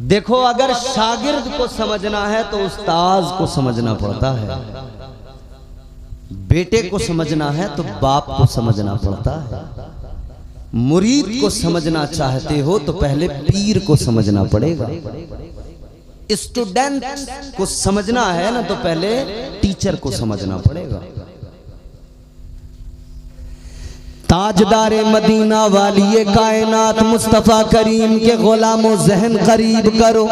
देखो, अगर शागिर्द को समझना है तो उस्ताद को समझना पड़ता है, बेटे को समझना है तो बाप को समझना पड़ता है, मुरीद को समझना चाहते हो तो पहले पीर को समझना पड़ेगा, स्टूडेंट को समझना है ना तो पहले टीचर को समझना पड़ेगा। ताजदारे मदीना वाली कायनात मुस्तफा करीम के गुलामों ज़हन करीब करो,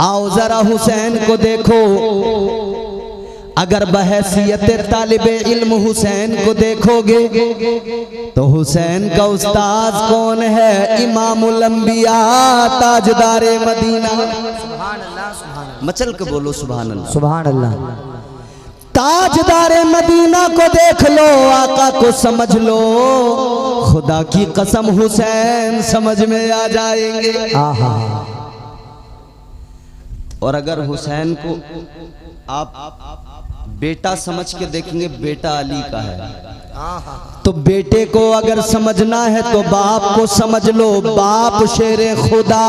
आओ जरा हुसैन को देखो। अगर बहैसियत तालिबे इल्म हुसैन को देखोगे तो हुसैन का उस्ताद कौन है? इमामुल अंबिया ताजदारे मदीना। मचल के बोलो सुभान अल्लाह, सुभान अल्लाह। ताजदारे मदीना को देख लो, आका को समझ लो, खुदा की कसम हुसैन समझ में आ जाएंगे। और अगर हुसैन को आप बेटा समझ के देखेंगे, बेटा अली का है, तो बेटे को अगर समझना है तो बाप को समझ लो, बाप शेरे खुदा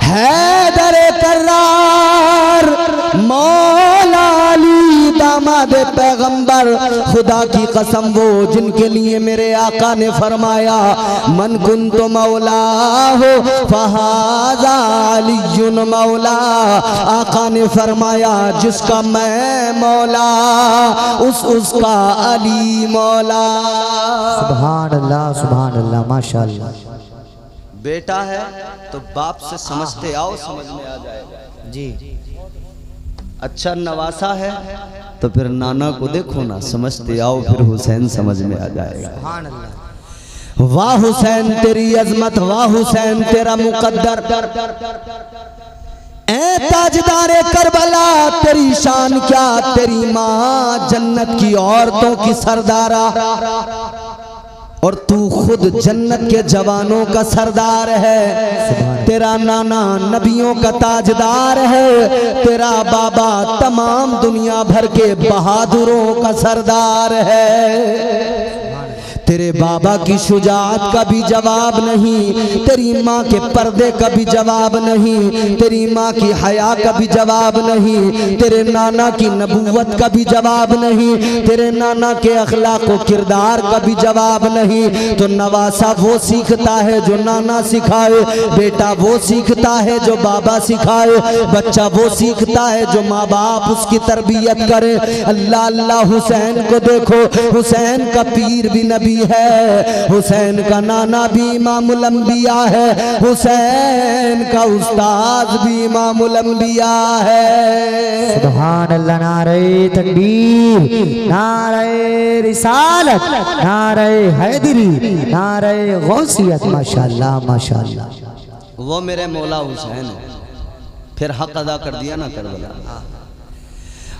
हैदरे कर्रार मौला अली दामाद पैगंबर। खुदा की कसम वो जिनके लिए मेरे आका ने फरमाया मन कुंतु मौला हो फहाजा अलीयुन मौला। आका ने फरमाया जिसका मैं मौला उसका अली मौला। सुभान अल्लाह, सुभान अल्लाह, माशाअल्लाह। बेटा है तो बाप से समझते आओ, समझ में आ जाएगा जी। अच्छा नवासा है तो फिर नाना को देखो ना, समझते आओ, फिर हुसैन समझ में आ जाएगा। सुभान अल्लाह। वाह हुसैन तेरी अजमत, वाह हुसैन तेरा मुकद्दर, ए ताजदारे करबला तेरी शान क्या, तेरी माँ जन्नत की औरतों की सरदारा और तू खुद जन्नत के जवानों का सरदार है। तेरा नाना नबियों का ताजदार है, तेरा बाबा तमाम दुनिया भर के बहादुरों का सरदार है। तेरे बाबा की शुजाअत का भी जवाब नहीं, तेरी माँ के पर्दे का भी जवाब नहीं, तेरी माँ की हया का भी जवाब नहीं, तेरे नाना की नबूवत का भी जवाब नहीं, तेरे नाना के अखलाक व किरदार का भी जवाब नहीं। तो नवासा वो सीखता है जो नाना सिखाए, बेटा वो सीखता है जो बाबा सिखाए, बच्चा वो सीखता है जो माँ बाप उसकी तरबियत करे। अल्लाह अल्लाह हुसैन को देखो, हुसैन का पीर भी नबी है, हुसैन का नाना भी इमामुल अंबिया है, हुसैन का उस्ताद भी इमामुल अंबिया है। सुभान अल्लाह। नारे तकबीर, नारे रिसालत, नारे हैदरी, नारे गौसियत। माशाअल्लाह, माशाअल्लाह। वो मेरे मौला हुसैन है, फिर हक अदा कर दिया ना करबला।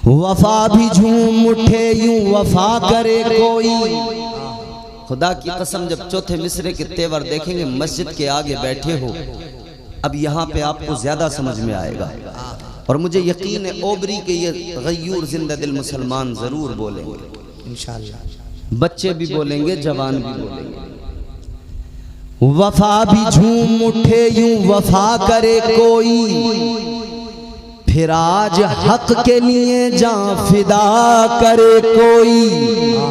वफा भी झूम उठे यूं वफा करे कोई। खुदा की कसम जब चौथे मिसरे के तेवर देखेंगे, मस्जिद के आगे बैठे हो, अब यहाँ पे आपको ज्यादा समझ में आएगा। और मुझे यकीन है ओबरी के ये गयूर जिंदा दिल मुसलमान जरूर बोलेंगे इंशाअल्लाह, बच्चे भी बोलेंगे, जवान भी बोलेंगे। वफा भी झूम उठे यूं वफा करे कोई, फिर आज हक के लिए जान फिदा करे कोई।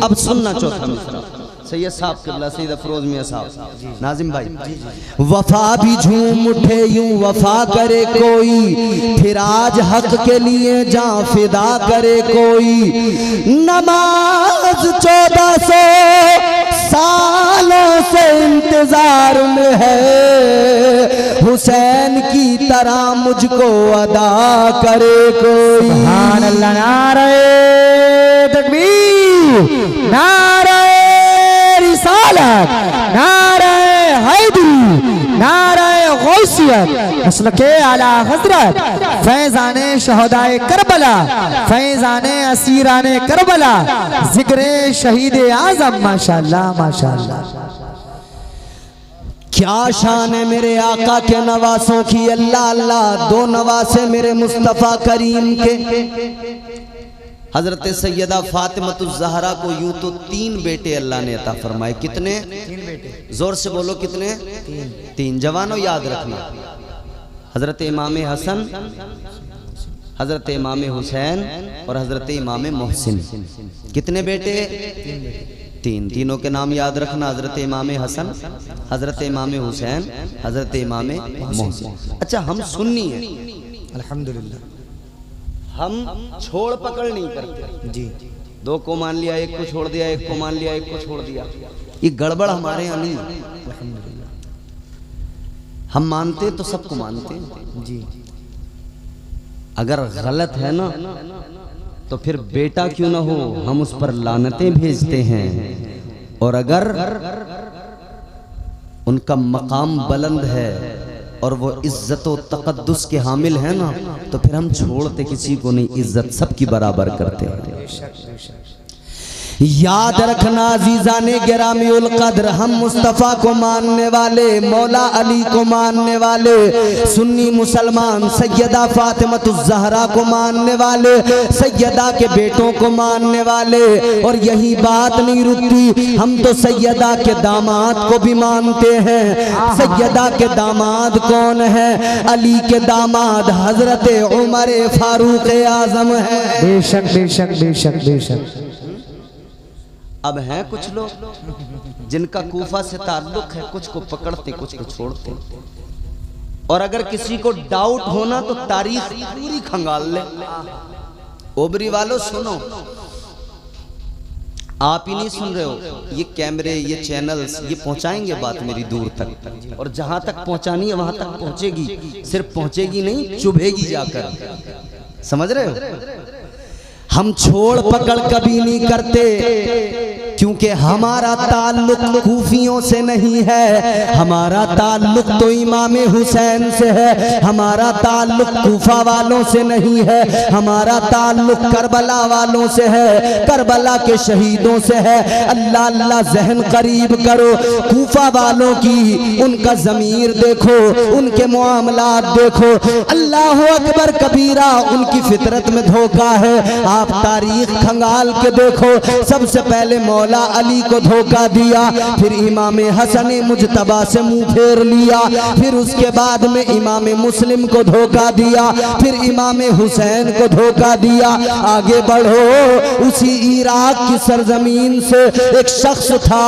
अब सुनना चौथा मिसरा, सैयद साहब किबला सैयद अफरोज मियां साहब, नाजिम भाई। वफा भी झूम उठे यूं वफा करे कोई, फिर आज हक के लिए जान फिदा करे कोई। नमाज 1400 सालों से इंतजार में है, हुसैन की तरह मुझको अदा करे कोई। सुभान अल्लाह। नारे तकबीर, नारे रिसालत, नारे हैदरी, नारे गौसियत। मसलके आला हजरत फैज़ाने शहदाए करबला, फैज़ाने असीराने करबला, जिक्रे शहीद आज़म। माशाअल्लाह, माशाअल्लाह। क्या शान है मेरे आका के नवासों की। अल्लाह अल्लाह। दो नवासे मेरे मुस्तफ़ा करीम के, हजरत सैयदा फातिमतुज़ ज़हरा को यूं तो 3 बेटे अल्लाह ने अता फरमाए। कितने? 3 बेटे। जोर से बोलो कितने? 3। तीन। जवानों याद रखना, हजरत इमाम हसन, हजरत इमाम हुसैन और हजरत इमाम मोहसिन। कितने बेटे? तीन। तीनों के नाम याद रखना, हजरत इमाम हसन, हजरत इमाम हुसैन, हजरत इमाम मोहसिन। अच्छा, हम सुन्नी हैं अल्हम्दुलिल्लाह, हम छोड़ पकड़ नहीं करते जी। दो को मान लिया, एक को छोड़ दिया, एक को मान लिया, एक को छोड़ दिया, ये गड़बड़ हमारे यहाँ नहीं है। हम मानते तो सबको मानते जी। अगर गलत है ना तो फिर बेटा क्यों ना हो हम उस पर लानतें भेजते हैं, और अगर उनका मकाम बुलंद है और वो इज्जत व तकद्दुस के हामिल है ना, तो फिर हम छोड़ते किसी को नहीं, इज्जत सबकी बराबर करते हैं। याद रखना अजीज़ाने गिरामीउल कद्र, हम मुस्तफ़ा को मानने वाले, मौला अली को मानने वाले, सुन्नी मुसलमान सैयदा फातिमतुज़ ज़हरा को मानने वाले, सैयदा के बेटों को मानने वाले, और यही बात नहीं रुकती, हम तो सैयदा के दामाद को भी मानते हैं। सैयदा के दामाद कौन है? अली के दामाद हजरत उमर फारूक आजम है। बेशक बेशक बेशक बेशक। अब हैं कुछ लोग जिनका कूफा से ताल्लुक है, कुछ को पकड़ते कुछ को छोड़ते, और अगर किसी को डाउट होना तो तारीख पूरी खंगाल ले। ओबरी वालों सुनो, आप ही नहीं सुन रहे हो, ये कैमरे, ये चैनल्स, ये पहुंचाएंगे बात मेरी दूर तक, और जहां तक पहुंचानी है वहां तक पहुंचेगी। सिर्फ पहुंचेगी नहीं, चुभेगी जाकर। समझ रहे हो? हम छोड़ पकड़ कभी नहीं करते, क्योंकि हमारा ताल्लुक कूफियों से नहीं है, हमारा ताल्लुक तो इमाम हुसैन से है, हमारा ताल्लुक कूफा वालों से नहीं है, हमारा ताल्लुक करबला वालों से है, करबला के शहीदों से है। अल्लाह अल्लाह जहन करीब करो, कूफा वालों की उनका ज़मीर देखो, उनके मुआमलात देखो, अल्लाह अकबर कबीरा, उनकी फितरत में धोखा है। आप तारीख खंगाल के देखो, सबसे पहले मौला अली को धोखा दिया, फिर इमाम हसन मुजतबा से मुंह फेर लिया, फिर उसके बाद में इमाम मुस्लिम को धोखा दिया, फिर इमाम हुसैन को धोखा दिया। आगे बढ़ो, उसी इराक की सरजमीन से एक शख्स था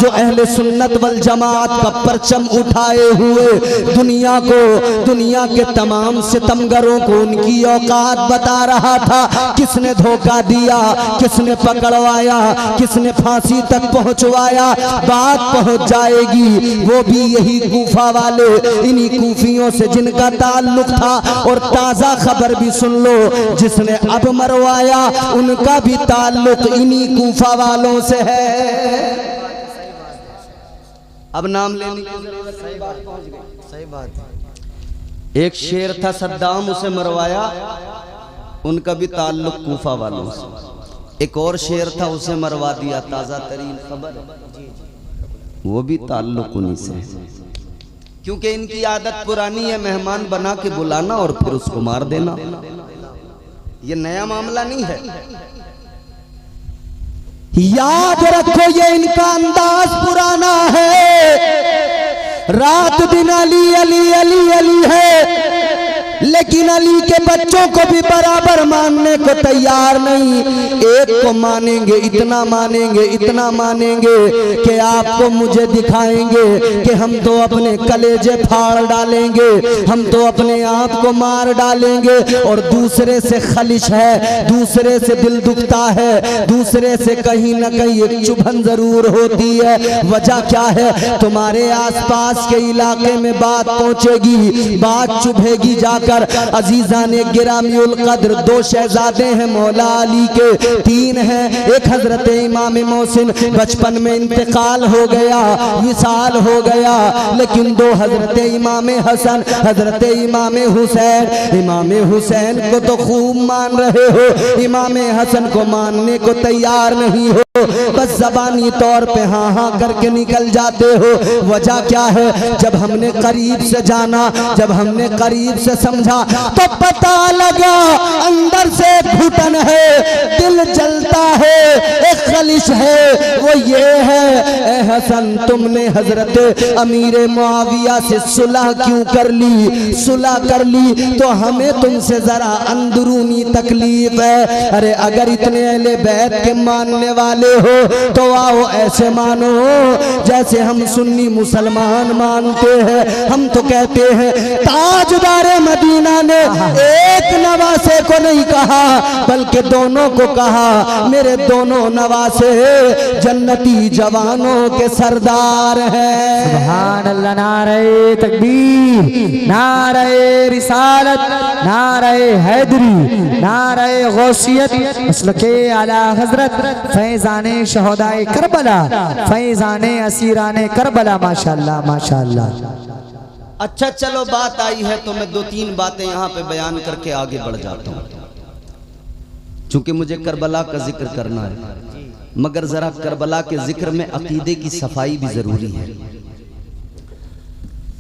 जो अहले सुन्नत वल जमात का परचम उठाए हुए दुनिया को, दुनिया के तमाम सितमगरों को उनकी औकात बता रहा था। किसने धोखा दिया, किसने पकड़वाया, किसने फांसी तक पहुंचवाया, बात पहुंच जाएगी। वो भी यही कूफा वाले, इन्हीं कूफियों से जिनका ताल्लुक था। और ताजा खबर भी सुन लो, जिसने अब मरवाया उनका भी ताल्लुक इन्हीं कूफा वालों से है। अब नाम लेने सही बात। एक शेर था सद्दाम, उसे मरवाया, उनका भी ताल्लुक कूफा वालों से। एक और शेर था, उसे मरवा दिया, ताज़ा तरीन खबर, वो भी ताल्लुक उन्हीं से। क्योंकि इनकी आदत पुरानी है, मेहमान बना के बुलाना और फिर उसको मार देना। ये नया मामला नहीं है, याद रखो, ये इनका अंदाज पुराना है। रात दिन अली अली अली अली है, लेकिन अली के बच्चों को भी बराबर मानने को तैयार नहीं। एक को मानेंगे, इतना मानेंगे, इतना मानेंगे कि आपको मुझे दिखाएंगे कि हम तो अपने कलेजे फाड़ डालेंगे, हम तो अपने आप को मार डालेंगे। और दूसरे से खलिश है, दूसरे से दिल दुखता है, दूसरे से कहीं ना कहीं एक चुभन जरूर होती है। वजह क्या है? तुम्हारे आसपास के इलाके में बात पहुंचेगी, बात चुभेगी जाकर। अजीज़ाने गिरामीउल कद्र, दो शहजादे हैं मौला अली के, तीन हैं। एक हजरत इमाम मोहसिन, बचपन में इंतकाल हो गया, विसाल हो गया, लेकिन दो हजरत इमाम हसन, हजरत इमाम हुसैन। इमाम हुसैन को तो खूब मान रहे हो, इमाम हसन को मानने को तैयार नहीं हो। हो, बस ज़बानी तौर पे हाँ हाँ करके निकल जाते हो। वजह क्या है? जब हमने करीब से जाना, जब हमने करीब से समझा तो पता लगा अंदर से घुटन है, दिल जलता है, एक खलिश है, वो ये है ए हसन तुमने हजरत अमीर मुआविया से सुलह क्यों कर ली? सुलह कर ली तो हमें तुमसे जरा अंदरूनी तकलीफ है। अरे अगर इतने अहले बैत के मानने वाले हो तो आओ ऐसे मानो जैसे हम सुन्नी मुसलमान मानते हैं। हम तो कहते हैं ताजदारे मदीना ने एक नवासे को नहीं कहा बल्कि दोनों को कहा, मेरे दोनों नवासे जन्नती जवानों के सरदार हैं। सुभान अल्लाह, नारे तकबीर, नारे रिसालत, नारे हैदरी, नारे गौसियत, मसलके आला हजरत फैजाने शहदाए करबला, फैजाने असीराने करबला। माशाअल्लाह माशाअल्लाह। अच्छा चलो बात आई है तो मैं दो तीन बातें यहाँ पे बयान करके आगे बढ़ जाता हूँ, चूंकि मुझे करबला का जिक्र करना है, मगर जरा करबला के जिक्र में अकीदे की सफाई भी जरूरी है।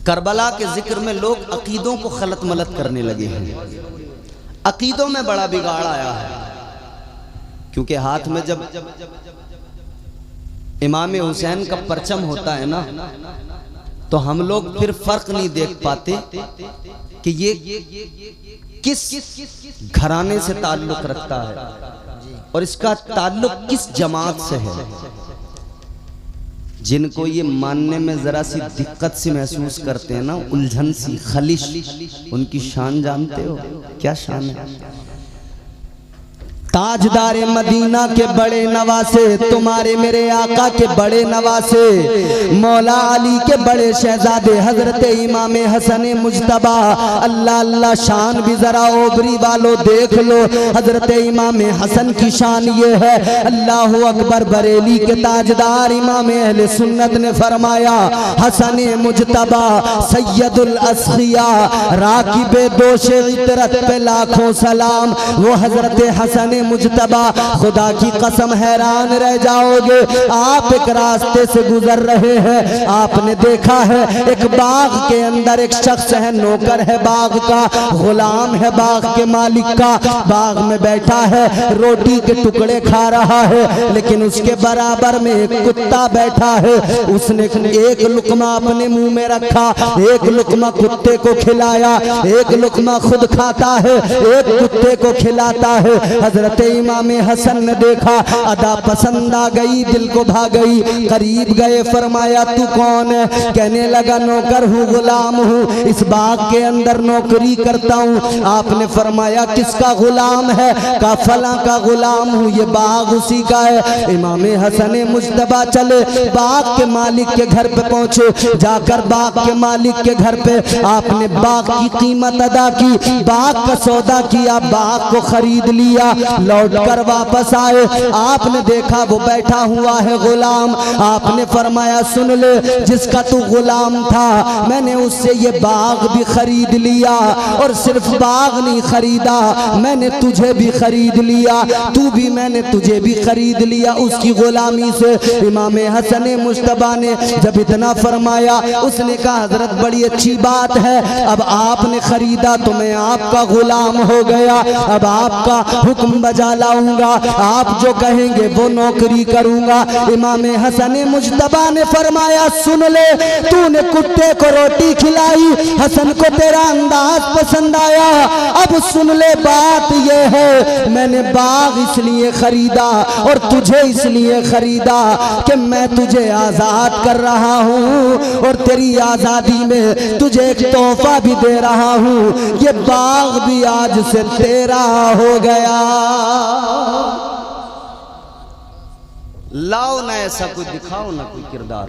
करबला के जिक्र में लोग अकीदों को खलत मलत करने लगे हैं, अकीदों में बड़ा बिगाड़ आया है। क्योंकि हाथ में जब इमाम हुसैन का परचम होता है ना, तो हम लोग फिर फर्क नहीं देख पाते कि ये किस घराने से ताल्लुक रखता है और इसका ताल्लुक किस जमात से है। जिनको ये मानने में जरा सी दिक्कत सी महसूस करते हैं ना, उलझन सी, खलिश, उनकी शान जानते हो क्या शान है? ताजदारे मदीना के बड़े नवासे, तुम्हारे मेरे आका के बड़े नवासे, मौला अली के बड़े शहजादे हजरत इमाम हसन मुजतबा, अल्लाह अल्लाह शान भी जरा ओबरी वालों देख लो। हजरत इमाम हसन की शान ये है, अल्लाह अकबर, बरेली के ताजदार इमाम अहले सुन्नत ने फरमाया हसन मुजतबा सैयदुल अस्खिया, राकिबे दोशे इतरत पे लाखों सलाम। वो हजरत हसन मुजतबा, खुदा की कसम हैरान रह जाओगे। आप एक रास्ते से गुजर रहे हैं, आपने देखा है एक बाग के अंदर एक शख्स है, नौकर है बाग का, गुलाम है बाग के मालिक का, बाग में बैठा है, रोटी के टुकड़े खा रहा है, लेकिन उसके बराबर में एक कुत्ता बैठा है। उसने एक लुकमा अपने मुंह में रखा, एक लुकमा कुत्ते को खिलाया, एक लुकमा खुद खाता है, एक कुत्ते को खिलाता है। हजरत इमाम हसन ने देखा, अदा पसंद आ गई, दिल को भा गई, करीब गए, फरमाया तू कौन है? कहने लगा नौकर हूँ, गुलाम हूँ, इस बाग के अंदर नौकरी करता हूँ। आपने फरमाया किसका गुलाम है? का फला का गुलाम हूँ, ये बाग उसी का है। इमाम हसन मुजतबा चले, बाग के मालिक के घर पे पहुंचे, जाकर बाग के मालिक के घर पे आपने बाग की कीमत अदा की, बाग का सौदा किया, बाग को खरीद लिया। लौट कर वापस आए, आपने देखा वो बैठा हुआ है गुलाम। आपने फरमाया सुन ले, जिसका तू गुलाम था मैंने उससे ये बाग भी खरीद लिया, और सिर्फ बाग नहीं खरीदा, मैंने तुझे भी खरीद लिया, तू भी मैंने तुझे भी खरीद लिया उसकी गुलामी से। इमाम हसन मुजतबा ने जब इतना फरमाया, उसने कहा हजरत बड़ी अच्छी बात है, अब आपने खरीदा तो मैं आपका गुलाम हो गया, अब आपका हुक्म बजा लाऊंगा, आप जो कहेंगे वो नौकरी करूंगा। इमाम हसन मुजतबा ने फरमाया सुन ले, तूने कुत्ते को रोटी खिलाई, हसन को तेरा अंदाज पसंद आया, अब सुन ले बात ये है, मैंने बाग इसलिए खरीदा और तुझे इसलिए खरीदा कि मैं तुझे आजाद कर रहा हूँ और तेरी आजादी में तुझे एक तोहफा भी दे रहा हूँ, ये बाग भी आज से तेरा हो गया। लाओ ना ऐसा कुछ दिखाओ ना कोई किरदार।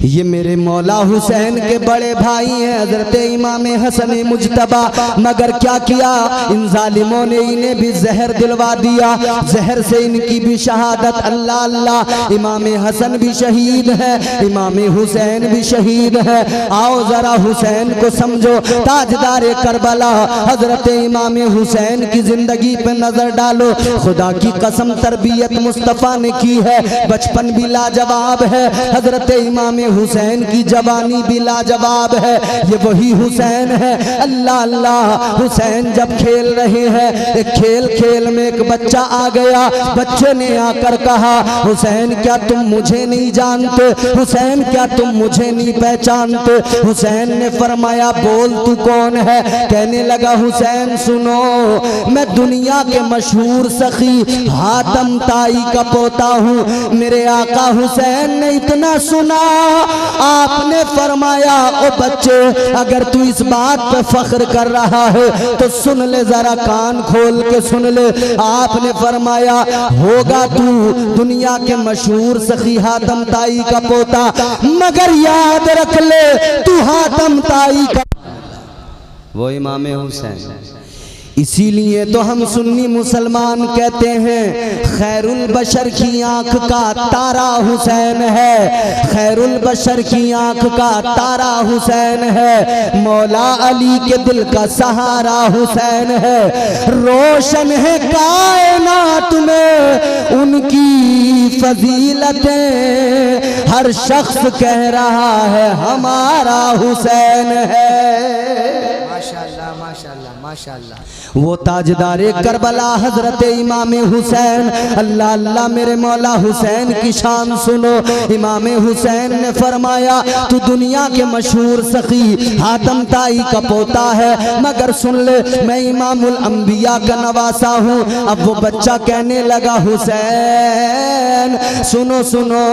ये मेरे मौला हुसैन के बड़े भाई हैं हजरत इमाम हसन मुजतबा। मगर क्या किया इन जालिमों ने, इन्हें भी जहर दिलवा दिया, जहर से इनकी भी शहादत। अल्लाह अल्लाह, इमाम हसन भी शहीद है, इमाम हुसैन भी शहीद है। आओ जरा हुसैन को समझो, ताजदार करबला हजरत इमाम हुसैन की जिंदगी पे नजर डालो। खुदा की कसम तरबियत मुस्तफ़ा ने की है, बचपन भी लाजवाब है, हजरत इमाम हुसैन की जवानी भी लाजवाब है। ये वही हुसैन है। अल्लाह अल्लाह, हुसैन जब खेल रहे हैं, एक खेल खेल में एक बच्चा आ गया। बच्चे ने आकर कहा, हुसैन क्या तुम मुझे नहीं जानते? हुसैन क्या तुम मुझे नहीं पहचानते? हुसैन ने फरमाया बोल तू कौन है? कहने लगा हुसैन सुनो, मैं दुनिया के मशहूर सखी हातम ताई का पोता हूँ। मेरे आका हुसैन ने इतना सुना, आपने फरमाया ओ बच्चे, अगर तू इस बात पे फख्र कर रहा है तो सुन ले, जरा कान खोल के सुन ले। आपने फरमाया होगा तू दुनिया के मशहूर सखी हातम ताई का पोता, मगर याद रख ले तू हातम ताई का वो इमाम हुसैन। इसीलिए तो हम सुन्नी मुसलमान कहते हैं खैरुल बशर की आंख का तारा हुसैन है, खैरुल बशर की आंख का तारा हुसैन है, मौला अली के दिल का सहारा हुसैन है। रोशन है कायनात में उनकी फजीलतें, हर शख्स कह रहा है हमारा हुसैन है। माशाअल्लाह माशाअल्लाह माशाअल्लाह। वो ताजदारे करबला हजरत इमाम हुसैन। अल्लाह अल्लाह, मेरे मौला हुसैन की शान सुनो। इमाम हुसैन ने फरमाया तू दुनिया के मशहूर सखी हातम ताई का पोता है, मगर सुन ले मैं इमामुल अंबिया का नवासा हूँ। अब वो बच्चा कहने लगा हुसैन सुनो सुनो,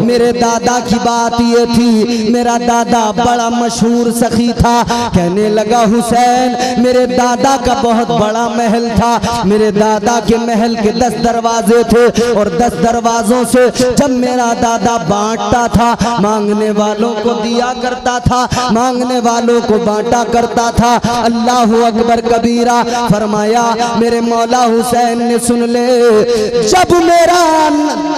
मेरे दादा की बात ये थी, मेरा दादा बड़ा मशहूर सखी था। कहने लगा हुसैन मेरे दादा का बहुत बड़ा महल था, मेरे दादा के महल के 10 दरवाजे थे, और 10 दरवाजों से जब मेरा दादा बांटता था, मांगने वालों को दिया करता था, मांगने वालों को बांटा करता था। अल्लाहु अकबर कबीरा। फरमाया मेरे मौला हुसैन ने सुन ले, जब मेरा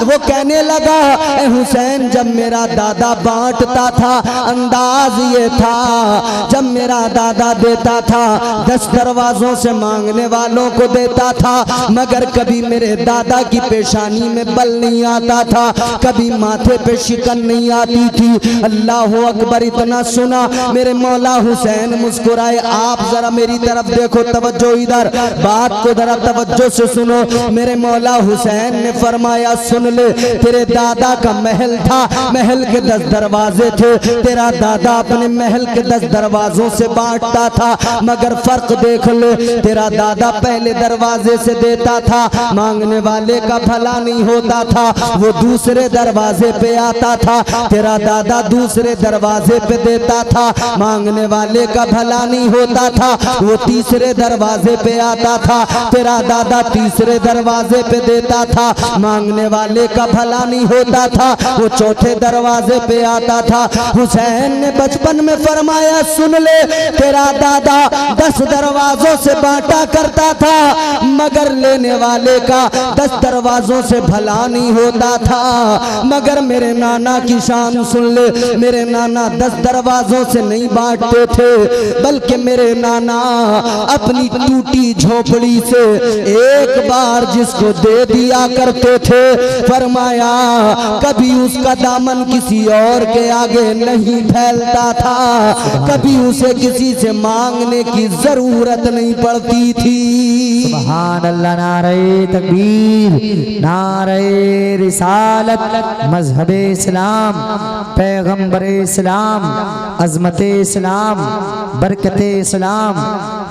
वो कहने लगा ए हुसैन, जब मेरा दादा बांटता था अंदाज ये था, जब मेरा दादा देता था 10 दरवाजों से मांगने वालों को देता था, मगर कभी मेरे दादा की पेशानी में बल नहीं आता था, कभी माथे पे शिकन नहीं आती थी। अल्लाह अकबर। इतना सुना मेरे मौला हुसैन मुस्कुराए। आप जरा मेरी तरफ देखो, तवज्जो इधर, बात को जरा तवज्जो से सुनो। मेरे मौला हुसैन ने फरमाया सुन ले, तेरे दादा का महल था, महल के 10 दरवाजे थे, तेरा दादा अपने महल के 10 दरवाजों से बांटता था, मगर फर्क देख ले, तेरा दादा पहले दरवाजे से देता था, मांगने वाले का भला नहीं होता था, वो दूसरे दरवाजे पे आता था। तेरा दादा दूसरे दरवाजे पे देता था, मांगने वाले का भला नहीं होता था, वो तीसरे दरवाजे पे आता था। तेरा दादा तीसरे दरवाजे पे देता था, मांगने वाले का भला नहीं होता था, वो चौथे दरवाजे पे आता था। हुसैन ने बचपन में फरमाया सुन ले, तेरा दादा 10 दरवाजों से बांटा करता था, मगर लेने वाले का 10 दरवाजों से भला नहीं होता था। मगर मेरे नाना की शान सुन ले, मेरे नाना 10 दरवाजों से नहीं बांटते थे, बल्कि मेरे नाना अपनी टूटी झोपड़ी से एक बार जिसको दे दिया करते थे, फरमाया कभी उसका दामन किसी और के आगे नहीं फैलता था, कभी उसे किसी से मांगने की जरूरत नहीं पड़ती थी। सुभान अल्लाह। नारे तकबीर, नारे रिसालत, मजहबे इस्लाम, पैगंबरे इस्लाम, अजमते इस्लाम, बरकते इस्लाम,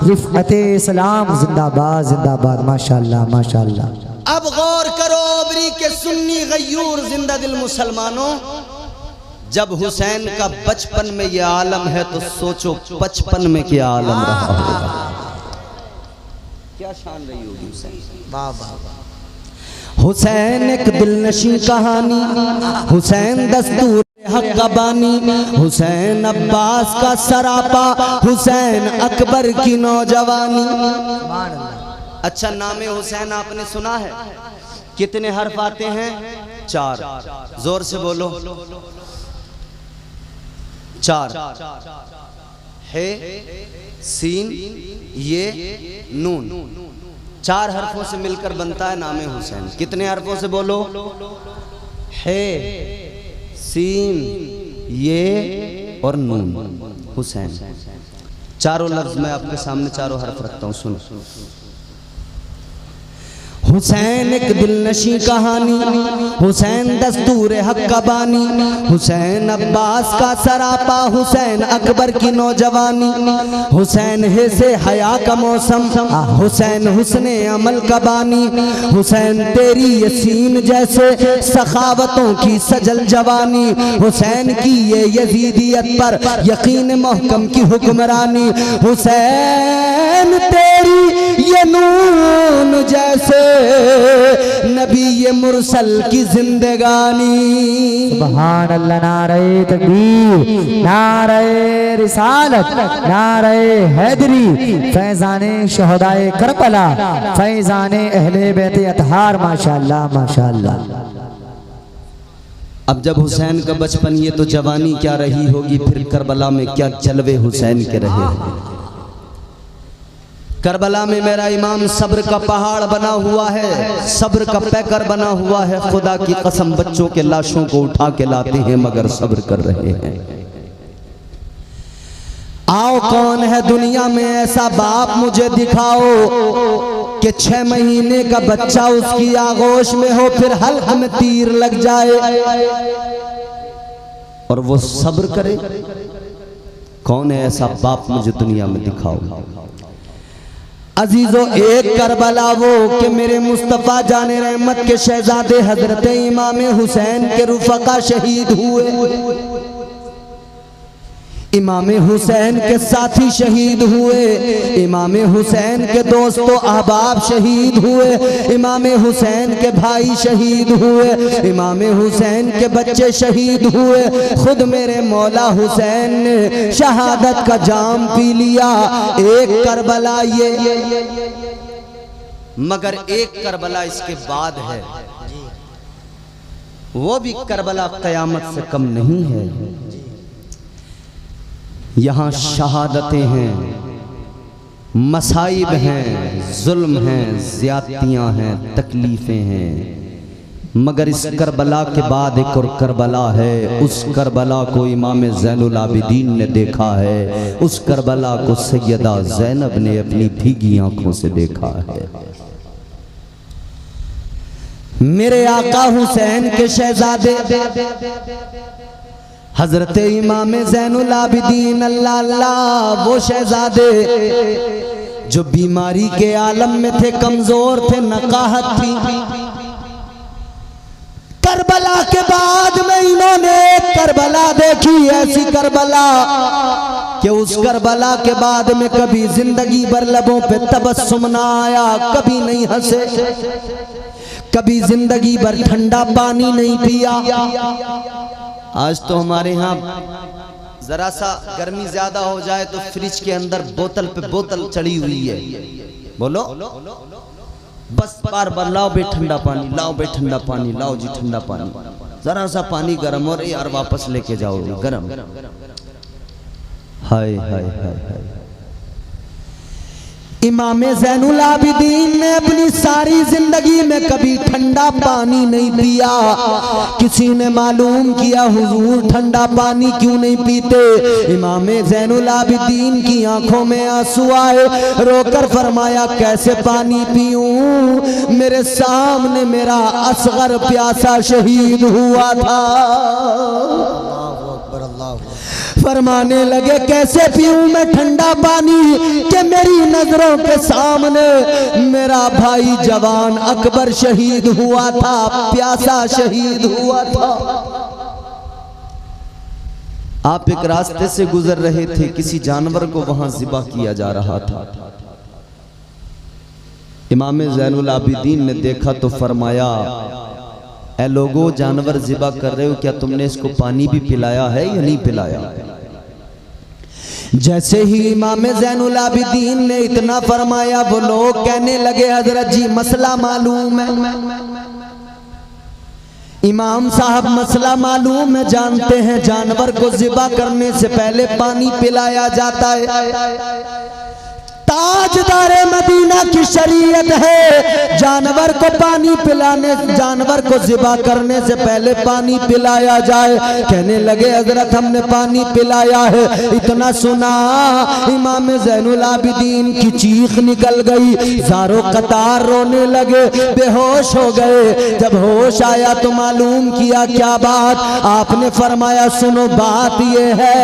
रिफअते इस्लाम, जिंदाबाद जिंदाबाद। माशाअल्लाह माशाअल्लाह। अब गौर करो अबरी के सुन्नी गयूर जिंदा दिल मुसलमानों, जब हुसैन का बचपन में यह आलम है तो सोचो 55 में क्या आलम रहा होगा, क्या शान रही होगी हुसैन। वाह वाह। हुसैन एक दिलनशी कहानी, हुसैन दस्तूर हक का बानी, हुसैन अब्बास का सरापा, हुसैन अकबर की नौजवानी। अच्छा, नामे हुसैन आपने सुना है? कितने हर्फ आते हैं? 4। जोर से बोलो। 4 है, सीन, ये, नून। 4 हर्फों से मिलकर बनता है नामे हुसैन। कितने हर्फों से बोलो? है, सीन, ये और नून, हुसैन। चारों लफ्ज मैं आपके सामने चारों हर्फ रखता हूं, सुनो। हुसैन एक दिलनशी कहानी, हुसैन दस्तूर हक का बानी, हुसैन अब्बास का सरापा, हुसैन अकबर की नौजवानी, हुसैन है से हया का मौसम, हुसैन हुस्ने अमल का बानी, हुसैन तेरी यसीन जैसे सखावतों की सजल जवानी, हुसैन की ये यजीदियत पर यकीन महकम की हुक्मरानी, हुसैन तेरी ये नून जैसे नबी ये मुरसल की जिंदगानी। सुभान अल्लाह, नारे तकबीर, नारे रिसालत, नारे हैदरी, फैजाने शहदाए करबला, फैजाने अहले बैत अतहार। माशाअल्लाह माशाअल्लाह। अब जब हुसैन का बचपन, ये तो जवानी क्या रही होगी, फिर करबला में क्या जलवे हुसैन के रहे। करबला में मेरा इमाम सब्र का पहाड़ बना हुआ है, सब्र का पैकर बना हुआ है। खुदा की कसम, बच्चों के लाशों को उठा के लाते हैं मगर सब्र कर रहे हैं। आओ, कौन है दुनिया में ऐसा बाप मुझे दिखाओ कि 6 महीने का बच्चा उसकी आगोश में हो, फिर हल्क में तीर लग जाए और वो सब्र करे। कौन है ऐसा बाप, मुझे दुनिया में दिखाओ। अजीजों, एक करबला वो कि मेरे मुस्तफ़ा जाने रहमत के शहजादे हजरत इमाम हुसैन के रुफ़क़ा शहीद हुए, इमाम हुसैन के साथी शहीद हुए, इमाम हुसैन के दोस्तों अहबाब शहीद हुए, इमाम हुसैन के भाई शहीद हुए, इमाम हुसैन के बच्चे शहीद हुए। खुद मेरे मौला हुसैन ने शहादत का जाम पी लिया। एक करबला ये, मगर एक करबला इसके बाद है, वो भी करबला क़यामत से कम नहीं है। यहाँ शहादतें हैं, मसाइब हैं, जुल्म हैं, ज़्यादतियाँ हैं, तकलीफ़ें हैं, मगर इस करबला के बाद एक और करबला है। उस करबला को इमाम ज़ैनुल आबिदीन ने देखा है, उस करबला को सैयदा ज़ैनब ने अपनी भीगी आंखों से देखा है। मेरे आका हुसैन के शहजादे हजरत इमाम ज़ैनुल आबिदीन अल्लाह अल्लाह, वो शहजादे जो बीमारी के आलम में थे, कमजोर थे, नकाहत थी। करबला के बाद में इन्होंने करबला देखी, ऐसी करबला कि उस करबला के बाद में कभी जिंदगी भर लबों पे तबस्सुम ना आया, कभी नहीं हंसे, कभी जिंदगी भर ठंडा पानी नहीं पिया। आज तो हमारे यहाँ जरा सा गर्मी ज्यादा हो जाए तो फ्रिज के अंदर बोतल पे बोतल चढ़ी हुई है, बोलो बस बार बार लाओ बे ठंडा पानी, लाओ बे ठंडा पानी, लाओ जी ठंडा पानी। जरा सा पानी गर्म हो रही यार, वापस लेके जाओ गर्म। हाय हाय हाय हाय। इमाम ज़ैनुल आबिदीन ने अपनी सारी जिंदगी में कभी ठंडा पानी नहीं पिया। किसी ने मालूम किया हुजूर ठंडा पानी क्यों नहीं पीते? इमाम ज़ैनुल आबिदीन की आंखों में आंसू आए, रोकर फरमाया कैसे पानी पीऊं, मेरे सामने मेरा असगर प्यासा शहीद हुआ था। फरमाने लगे कैसे पीऊं मैं ठंडा पानी कि मेरी नजरों के सामने मेरा भाई जवान अकबर शहीद हुआ था, प्यासा शहीद हुआ था। आप एक रास्ते से गुजर रहे थे, किसी जानवर को वहां ज़िबा किया जा रहा था। इमाम ज़ैनुल आबिदीन ने देखा तो फरमाया ए लोगो, जानवर ज़िबा कर रहे हो, क्या तुमने इसको पानी भी पिलाया है या नहीं पिलाया? जैसे ही इमाम ज़ैनुल आबिदीन ने इतना फरमाया, वो लोग कहने लगे हजरत जी मसला मालूम है। इमाम साहब मसला मालूम है, जानते हैं जानवर को ज़िबा करने से पहले पानी पिलाया जाता है। ताजदारे मदीना की शरीयत है, जानवर को पानी पिलाने, जानवर को ज़िबा करने से पहले पानी पिलाया जाए। कहने लगे हजरत हमने पानी पिलाया है। इतना सुना इमाम ज़ैनुल आबिदीन की चीख निकल गई, ज़ारो कतार रोने लगे, बेहोश हो गए। जब होश आया तो मालूम किया क्या बात, आपने फरमाया सुनो बात ये है,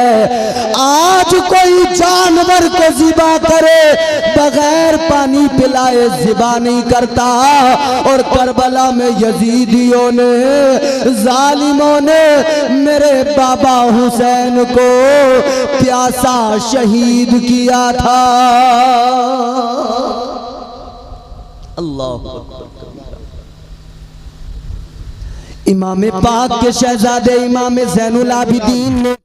आज कोई जानवर को ज़िबा करे बगैर पानी पिलाए ज़िबा नहीं करता। और करबला में यजीदियों ने, जालिमों ने मेरे बाबा हुसैन को प्यासा शहीद किया था। अल्लाह इमाम पाक के शहजादे इमाम ज़ैनुल आबिदीन ने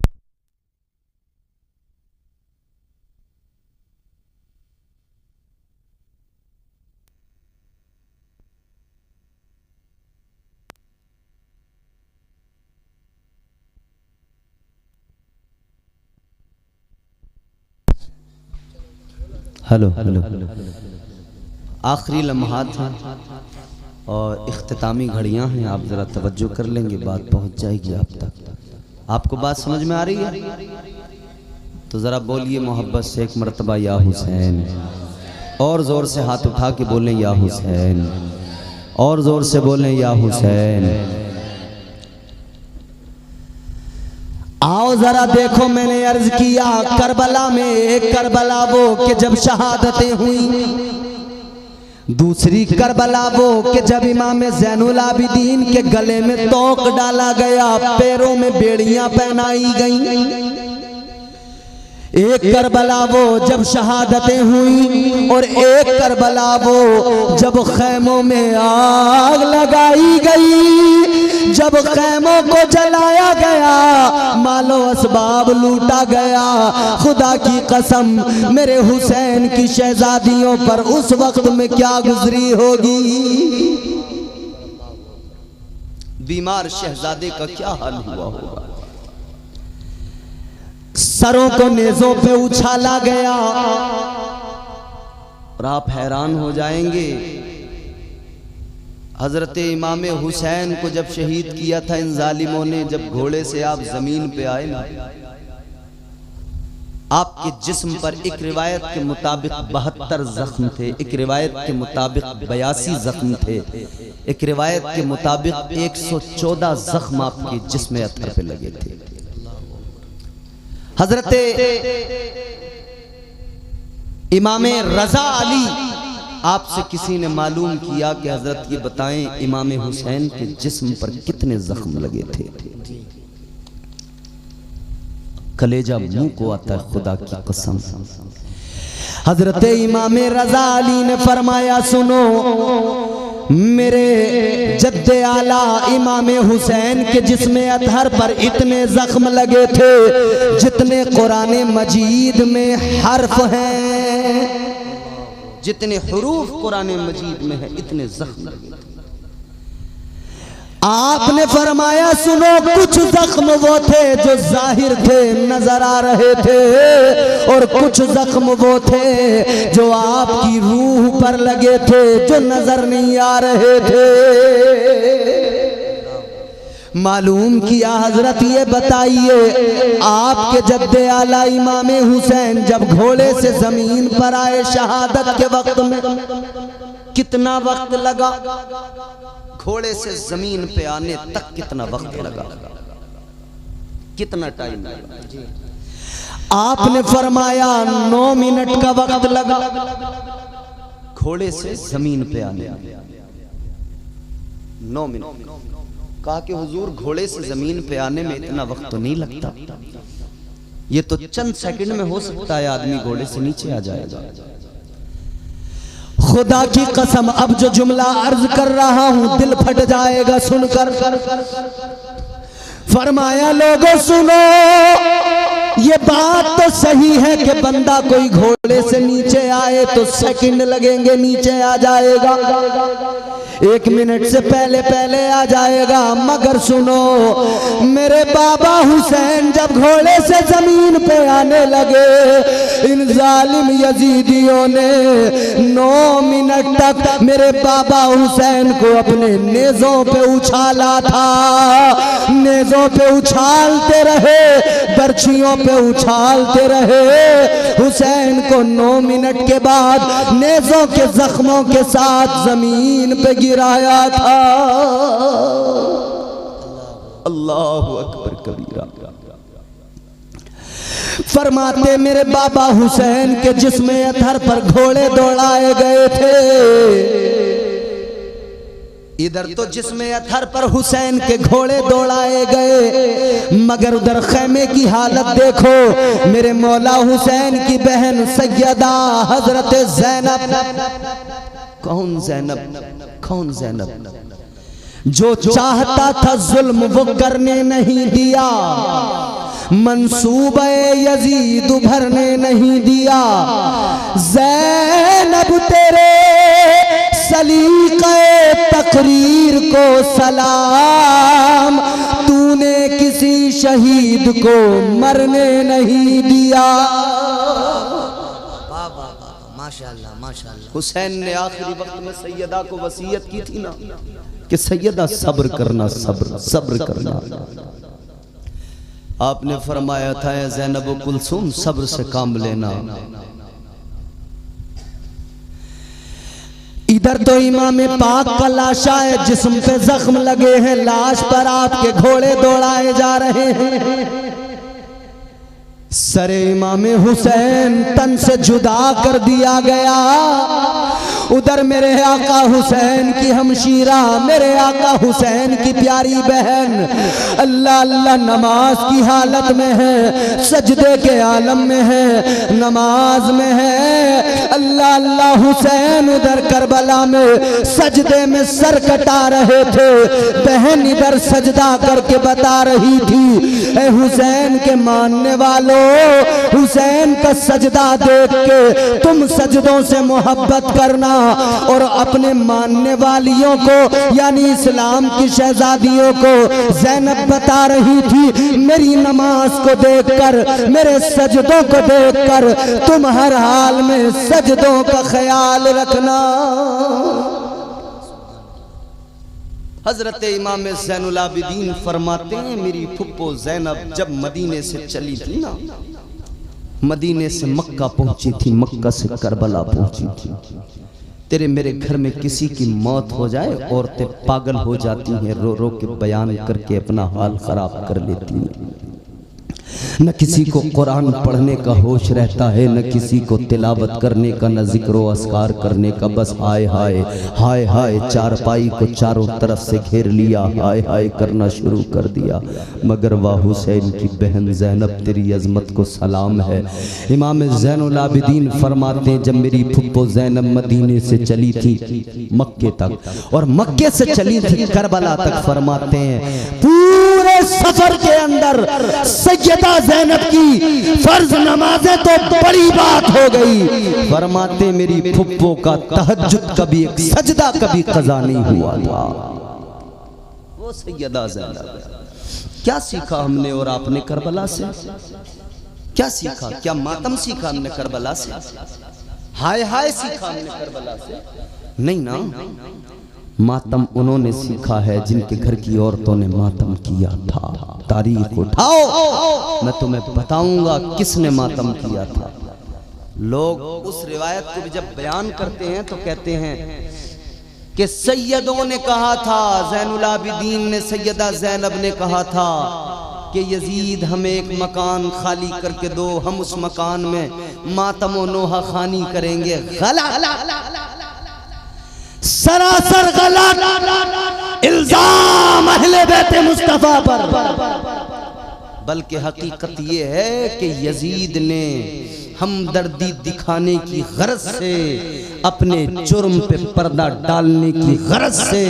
हेलो आखिरी लम्हात हैं और इख्तितामी घड़ियां हैं, आप ज़रा तवज्जो कर लेंगे, बात पहुंच जाएगी आप तक। आपको बात समझ में आ रही है तो ज़रा बोलिए मोहब्बत से एक मरतबा या हुसैन, और ज़ोर से हाथ उठा के बोलें या हुसैन, और ज़ोर से बोलें या हुसैन। आओ जरा देखो, मैंने अर्ज किया करबला में एक करबला वो कि जब शहादतें हुई, दूसरी करबला वो कि जब इमाम ज़ैनुल आबिदीन के गले में तोक डाला गया, पैरों में बेड़ियां पहनाई गईं। एक करबला वो जब शहादतें हुई, और एक करबला वो जब खैमों में आग लगाई गई, जब खैमों को जलाया गया, मालो असबाब लूटा गया। खुदा की कसम मेरे हुसैन की शहजादियों पर उस वक्त में क्या गुजरी होगी, बीमार शहजादे का क्या हाल हुआ होगा। सरों को नेज़ों पे उछाला गया, और आप हैरान हो जाएंगे, हजरत इमाम हुसैन को जब शहीद किया था इन जालिमों ने, जब घोड़े से आप जमीन पे आए ना, आपके जिस्म पर एक रिवायत के मुताबिक 72 जख्म थे, एक रिवायत के मुताबिक 82 जख्म थे, एक रिवायत के मुताबिक 114 जख्म आपके जिस्म अत्थर पे लगे थे। हजरत इमाम रजा अली, आपसे किसी ने मालूम किया कि हजरत ये बताएं इमाम हुसैन के जिस्म पर कितने जख्म लगे थे। कलेजा मुंह को आता है खुदा की कसम। हजरत इमाम रजा अली ने फरमाया सुनो, मेरे जद्दे आला इमाम हुसैन के जिस्म अतहर पर इतने जख्म लगे थे जितने कुरान मजीद में हर्फ हैं, जितने हुरूफ कुरान मजीद में है इतने जख्म लगे थे। आपने फरमाया सुनो, कुछ जख्म वो थे जो जाहिर थे, नजर आ रहे थे, और कुछ जख्म वो थे जो आपकी रूह पर लगे थे, जो नजर नहीं आ रहे थे। मालूम किया हजरत ये बताइए, आपके जद्दे आला इमाम हुसैन जब घोड़े से जमीन पर आए शहादत के वक्त में कितना वक्त लगा, घोड़े से जमीन पे आने तक कितना वक्त लगा, कितना टाइम लगा? आपने फरमाया 9 मिनट का वक्त लगा घोड़े से जमीन पे आने में, 9 मिनट। कहा कि हुजूर घोड़े से जमीन पे आने में इतना वक्त तो नहीं लगता, ये तो चंद सेकंड में हो सकता है आदमी घोड़े से नीचे आ जाएगा। खुदा की कसम अब जो जुमला अर्ज कर रहा हूं दिल फट जाएगा सुनकर। फरमाया लोगों सुनो, ये बात तो सही है कि बंदा कोई घोड़े से नीचे आए तो सेकंड लगेंगे नीचे आ जाएगा, 1 मिनट से पहले पहले आ जाएगा। मगर सुनो, मेरे बाबा हुसैन जब घोड़े से जमीन पे आने लगे, इन जालिम यजीदियों ने 9 मिनट तक मेरे बाबा हुसैन को अपने नेज़ों पे उछाला था। नेज़ों पे उछालते रहे, बर्छियों पे उछालते रहे। हुसैन को 9 मिनट के बाद नेज़ों के जख्मों के साथ जमीन पे गिराया था। अल्लाहु अकबर कबीरा। फरमाते मेरे बाबा हुसैन के जिस्म अतहर पर घोड़े दौड़ाए गए थे। इधर तो जिस्म अतहर पर हुसैन के घोड़े दौड़ाए गए, मगर उधर खैमे की हालत देखो। मेरे मौला हुसैन की बहन सैयदा हजरत ज़ैनब। कौन ज़ैनब? कौन ज़ैनब? जो चाहता था जुल्म वो करने नहीं दिया, मंसूबे यजीद भरने नहीं दिया। ज़ैनब तेरे सलीक़े तकरीर को सलाम, तूने किसी शहीद को मरने नहीं दिया। माशाअल्लाह माशाअल्लाह। हुसैन ने आखिरी वक्त में सैयदा को वसीयत की थी ना कि सैयदा सब्र करना, सब्र सब्र करना। आपने फरमाया था ज़ैनब व कुलसूम सब्र से काम लेना। इधर तो इमाम पाक का लाशा है, जिस्म पे जख्म लगे हैं, लाश पर आपके घोड़े दौड़ाए जा रहे हैं। सरे इमाम हुसैन तन से जुदा कर दिया गया। उधर मेरे आका हुसैन की हमशीरा, मेरे आका हुसैन की प्यारी बहन अल्लाह अल्लाह नमाज की हालत में है, सजदे के आलम में है, नमाज में है। अल्लाह अल्लाह हुसैन उधर करबला में सजदे में सर कटा रहे थे। बहन इधर सजदा करके बता रही थी, ए हुसैन के मानने वालों, हुसैन का सजदा देख के तुम सजदों से मोहब्बत करना और अपने मानने वालियों को यानी इस्लाम की शहजादियों को। ज़ैनब बता रही थी, मेरी नमाज को देखकर, मेरे सजदों को देखकर तुम हर हाल में सजदों का ख्याल रखना। हजरत इमाम ज़ैनुल आबिदीन फरमाते हैं, मेरी फुप्पो ज़ैनब जब मदीने से चली थी ना, मदीने से मक्का पहुंची थी, मक्का से करबला पहुंची थी। तेरे मेरे घर में किसी की मौत हो जाए, औरतें पागल हो जाती हैं, रो रो के बयान करके अपना हाल खराब कर लेती हैं। न किसी को कुरान पढ़ने का होश रहता है, न किसी को तिलावत करने का, न जिक्र अस्कार करने का। बस हाय हाय हाय हाय, चारपाई को चारों तरफ से घेर लिया, हाय हाय करना शुरू कर दिया। मगर वाह हुसैन की बहन ज़ैनब, तेरी अजमत को सलाम है। इमाम ज़ैनुल आबिदीन फरमाते हैं, जब मेरी फुप्पो ज़ैनब मदीने से चली थी मक्के तक, और मक्के से चली थी करबला तक, फरमाते हैं पूरे सफर के अंदर सैयदा ज़ैनब की फर्ज नमाजें तो बड़ी बात हो गई। फरमाते मेरी फुप्पो का तहज्जुद कभी एक सजदा कभी कज़ा नहीं हुआ था। वो सैयदा ज़ैनब। क्या सीखा हमने और आपने करबला से? क्या सीखा? क्या मातम सीखा हमने करबला से? हाय हाय सीखा हमने करबला से? नहीं ना, मातम उन्होंने सीखा है जिनके घर की औरतों ने मातम किया था। तारीख उठाओ, मैं तुम्हें बताऊंगा किसने मातम किया था। लोग उस रिवायत को भी जब बयान करते हैं तो कहते हैं कि सैयदों ने कहा था, ज़ैनुल आबिदीन ने, सैयदा ज़ैनब ने कहा था कि यजीद हमें एक मकान खाली करके दो, हम उस मकान में मातम व नोहा खानी करेंगे। गलत, सरासर गलत इल्जाम अहले बैत मुस्तफा पर। बल्कि हकीकत ये है कि यजीद ने हमदर्दी दिखाने की गरज से अपने जुर्म पे पर्दा डालने की गरज से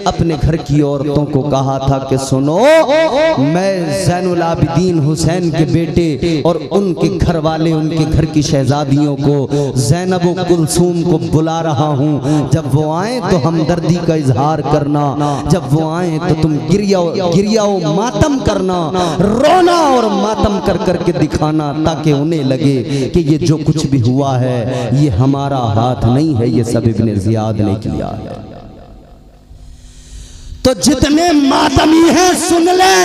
अपने घर की औरतों को कहा था कि सुनो, मैं ज़ैनुल आबिदीन हुसैन के बेटे और उनके घर वाले, उनके घर की शहजादियों को, ज़ैनब व कुलसूम को बुला रहा हूँ। जब वो आए तो हमदर्दी का इजहार करना, जब वो आए तो तुम गिरिया मातम करना, रोना और मातम कर करके दिखाना, ताकि उन्हें लगे कि ये जो कुछ भी हुआ है ये हमारा हाथ नहीं है, ये सब इब्ने ज़ियाद ने किया है। तो जितने मातमी हैं सुन ले,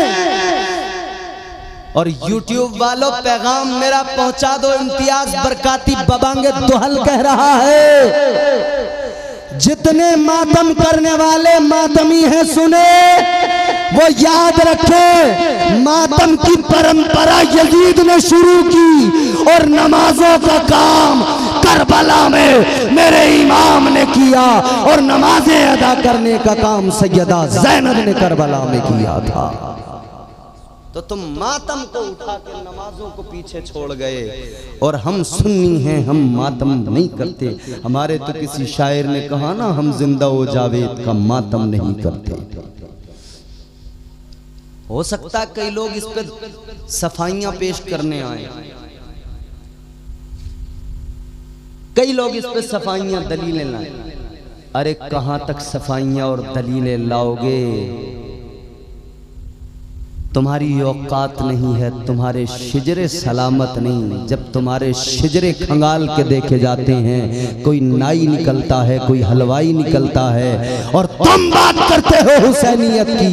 और YouTube वालों पैगाम मेरा पहुंचा दो। इम्तियाज बरकाती बबांगे दोहल कह रहा है, जितने मातम करने वाले मातमी हैं सुने, वो याद रखे मातम की परंपरा यजीद ने शुरू की और नमाजों का काम करबला में मेरे इमाम ने किया, और नमाजें अदा करने का काम सैयदा ज़ैनब ने करबला में किया था। तो तुम मातम को उठा के नमाजों को पीछे छोड़ गए, और हम सुन्नी हैं, हम मातम नहीं करते। हमारे तो किसी शायर ने कहा ना, हम जिंदा ओ जावेद का मातम नहीं करते। हो सकता है कई लोग इस पे सफाइयां पेश करने आए, कई लोग इस पे सफाइयां दलीलें लाए। अरे कहां तक सफाइयां और दलीलें लाओगे? तुम्हारी औकात नहीं है, तुम्हारे शिजरे सलामत नहीं। जब तुम्हारे शिजरे खंगाल के देखे जाते हैं, कोई नाई निकलता है, कोई हलवाई निकलता है, और तुम बात करते हो हुसैनियत की।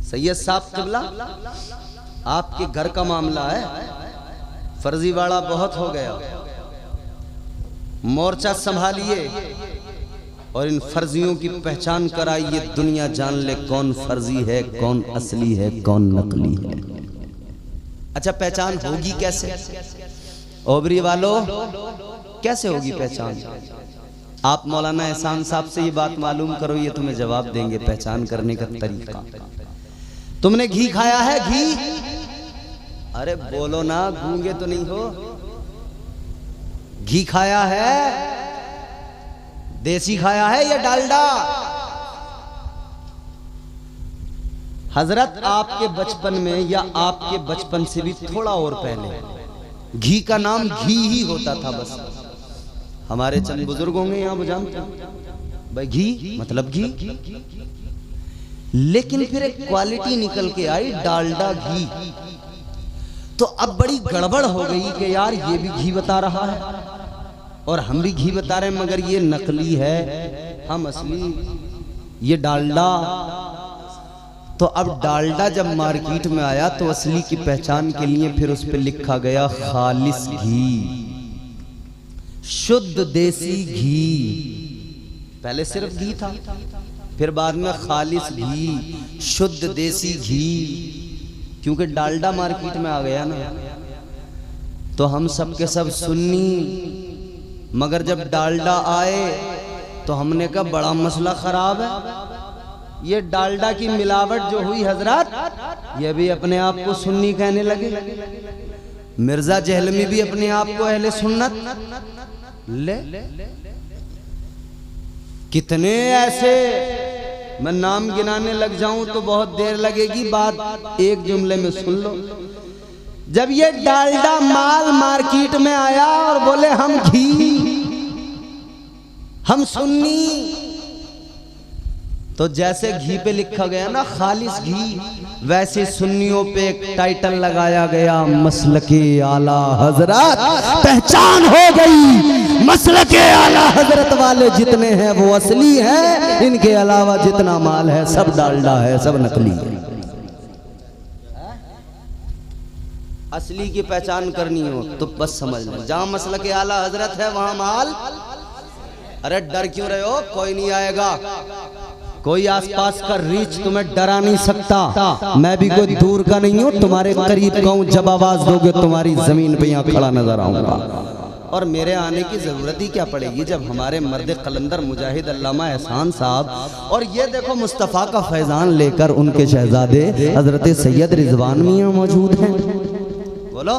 सैयद साहब किबला, आपके घर का मामला है, फर्जीवाड़ा बहुत हो गया, मोर्चा संभालिए और इन फर्जियों की पहचान कराइए। दुनिया जान ले कौन फर्जी है, कौन असली है, कौन नकली है। अच्छा, पहचान होगी कैसे? ओबरी वालों, कैसे होगी पहचान? आप मौलाना एहसान साहब से ये बात मालूम करो, ये तुम्हें जवाब देंगे पहचान करने का तरीका। तुमने घी खाया है? घी, अरे बोलो ना, गूंगे तो नहीं हो। घी खाया है? देसी खाया है या डालडा? हजरत आपके बचपन में या आपके बचपन से भी थोड़ा और पहले घी का नाम घी ही होता था बस। हमारे चंद बुजुर्ग होंगे यहाँ, वो जानते हैं भाई घी मतलब घी। लेकिन फिर एक क्वालिटी निकल के आई, डालडा घी। तो अब बड़ी गड़बड़ हो गई कि यार ये भी घी बता रहा है और हम भी घी बता रहे हैं, मगर ये नकली है, हम असली, ये डालडा। तो अब डालडा जब मार्केट में आया तो असली की पहचान के लिए फिर उस पर लिखा गया खालिस घी, शुद्ध देसी घी। पहले सिर्फ घी था, फिर बाद में खालिस घी, शुद्ध देसी घी, क्योंकि डालडा मार्केट में आ गया ना। तो हम सब के सब सुन्नी, मगर जब डालडा आए तो हमने कहा बड़ा मसला खराब है। ये डालडा की मिलावट जो हुई हजरत, ये भी अपने आप को सुन्नी कहने लगे। मिर्जा जहलमी भी अपने आप को अहले सुन्नत। ले कितने ऐसे, मैं नाम गिनाने लग जाऊं तो बहुत देर लगेगी, बात एक जुमले में सुन लो। जब ये डालडा माल मार्केट में आया और बोले हम घी, हम सुन्नी, तो जैसे घी पे लिखा गया ना खालिस घी, वैसे सुन्नियों पे एक टाइटल लगाया गया मसलके आला हजरत। पहचान हो गई, मसलके आला हजरत वाले जितने हैं वो असली हैं, इनके अलावा जितना माल है सब डालडा है, सब नकली है। असली की पहचान करनी हो तो बस समझ लो, जहां मसलके आला हजरत है वहां माल। अरे डर क्यों रहे हो, कोई नहीं आएगा, कोई आसपास का रीच तुम्हें डरा नहीं सकता। मैं भी कोई दूर का नहीं हूँ, तुम्हारे करीब का हूँ। जब आवाज दोगे तुम्हारी जमीन पे यहाँ खड़ा नजर आऊंगा। और मेरे आने की जरूरत ही क्या पड़ेगी जब हमारे मर्द कलंदर मुजाहिद अल्लामा एहसान साहब, और ये देखो मुस्तफ़ा का फैजान लेकर उनके शहजादे हजरत सैयद रिजवान मियां मौजूद हैं। बोलो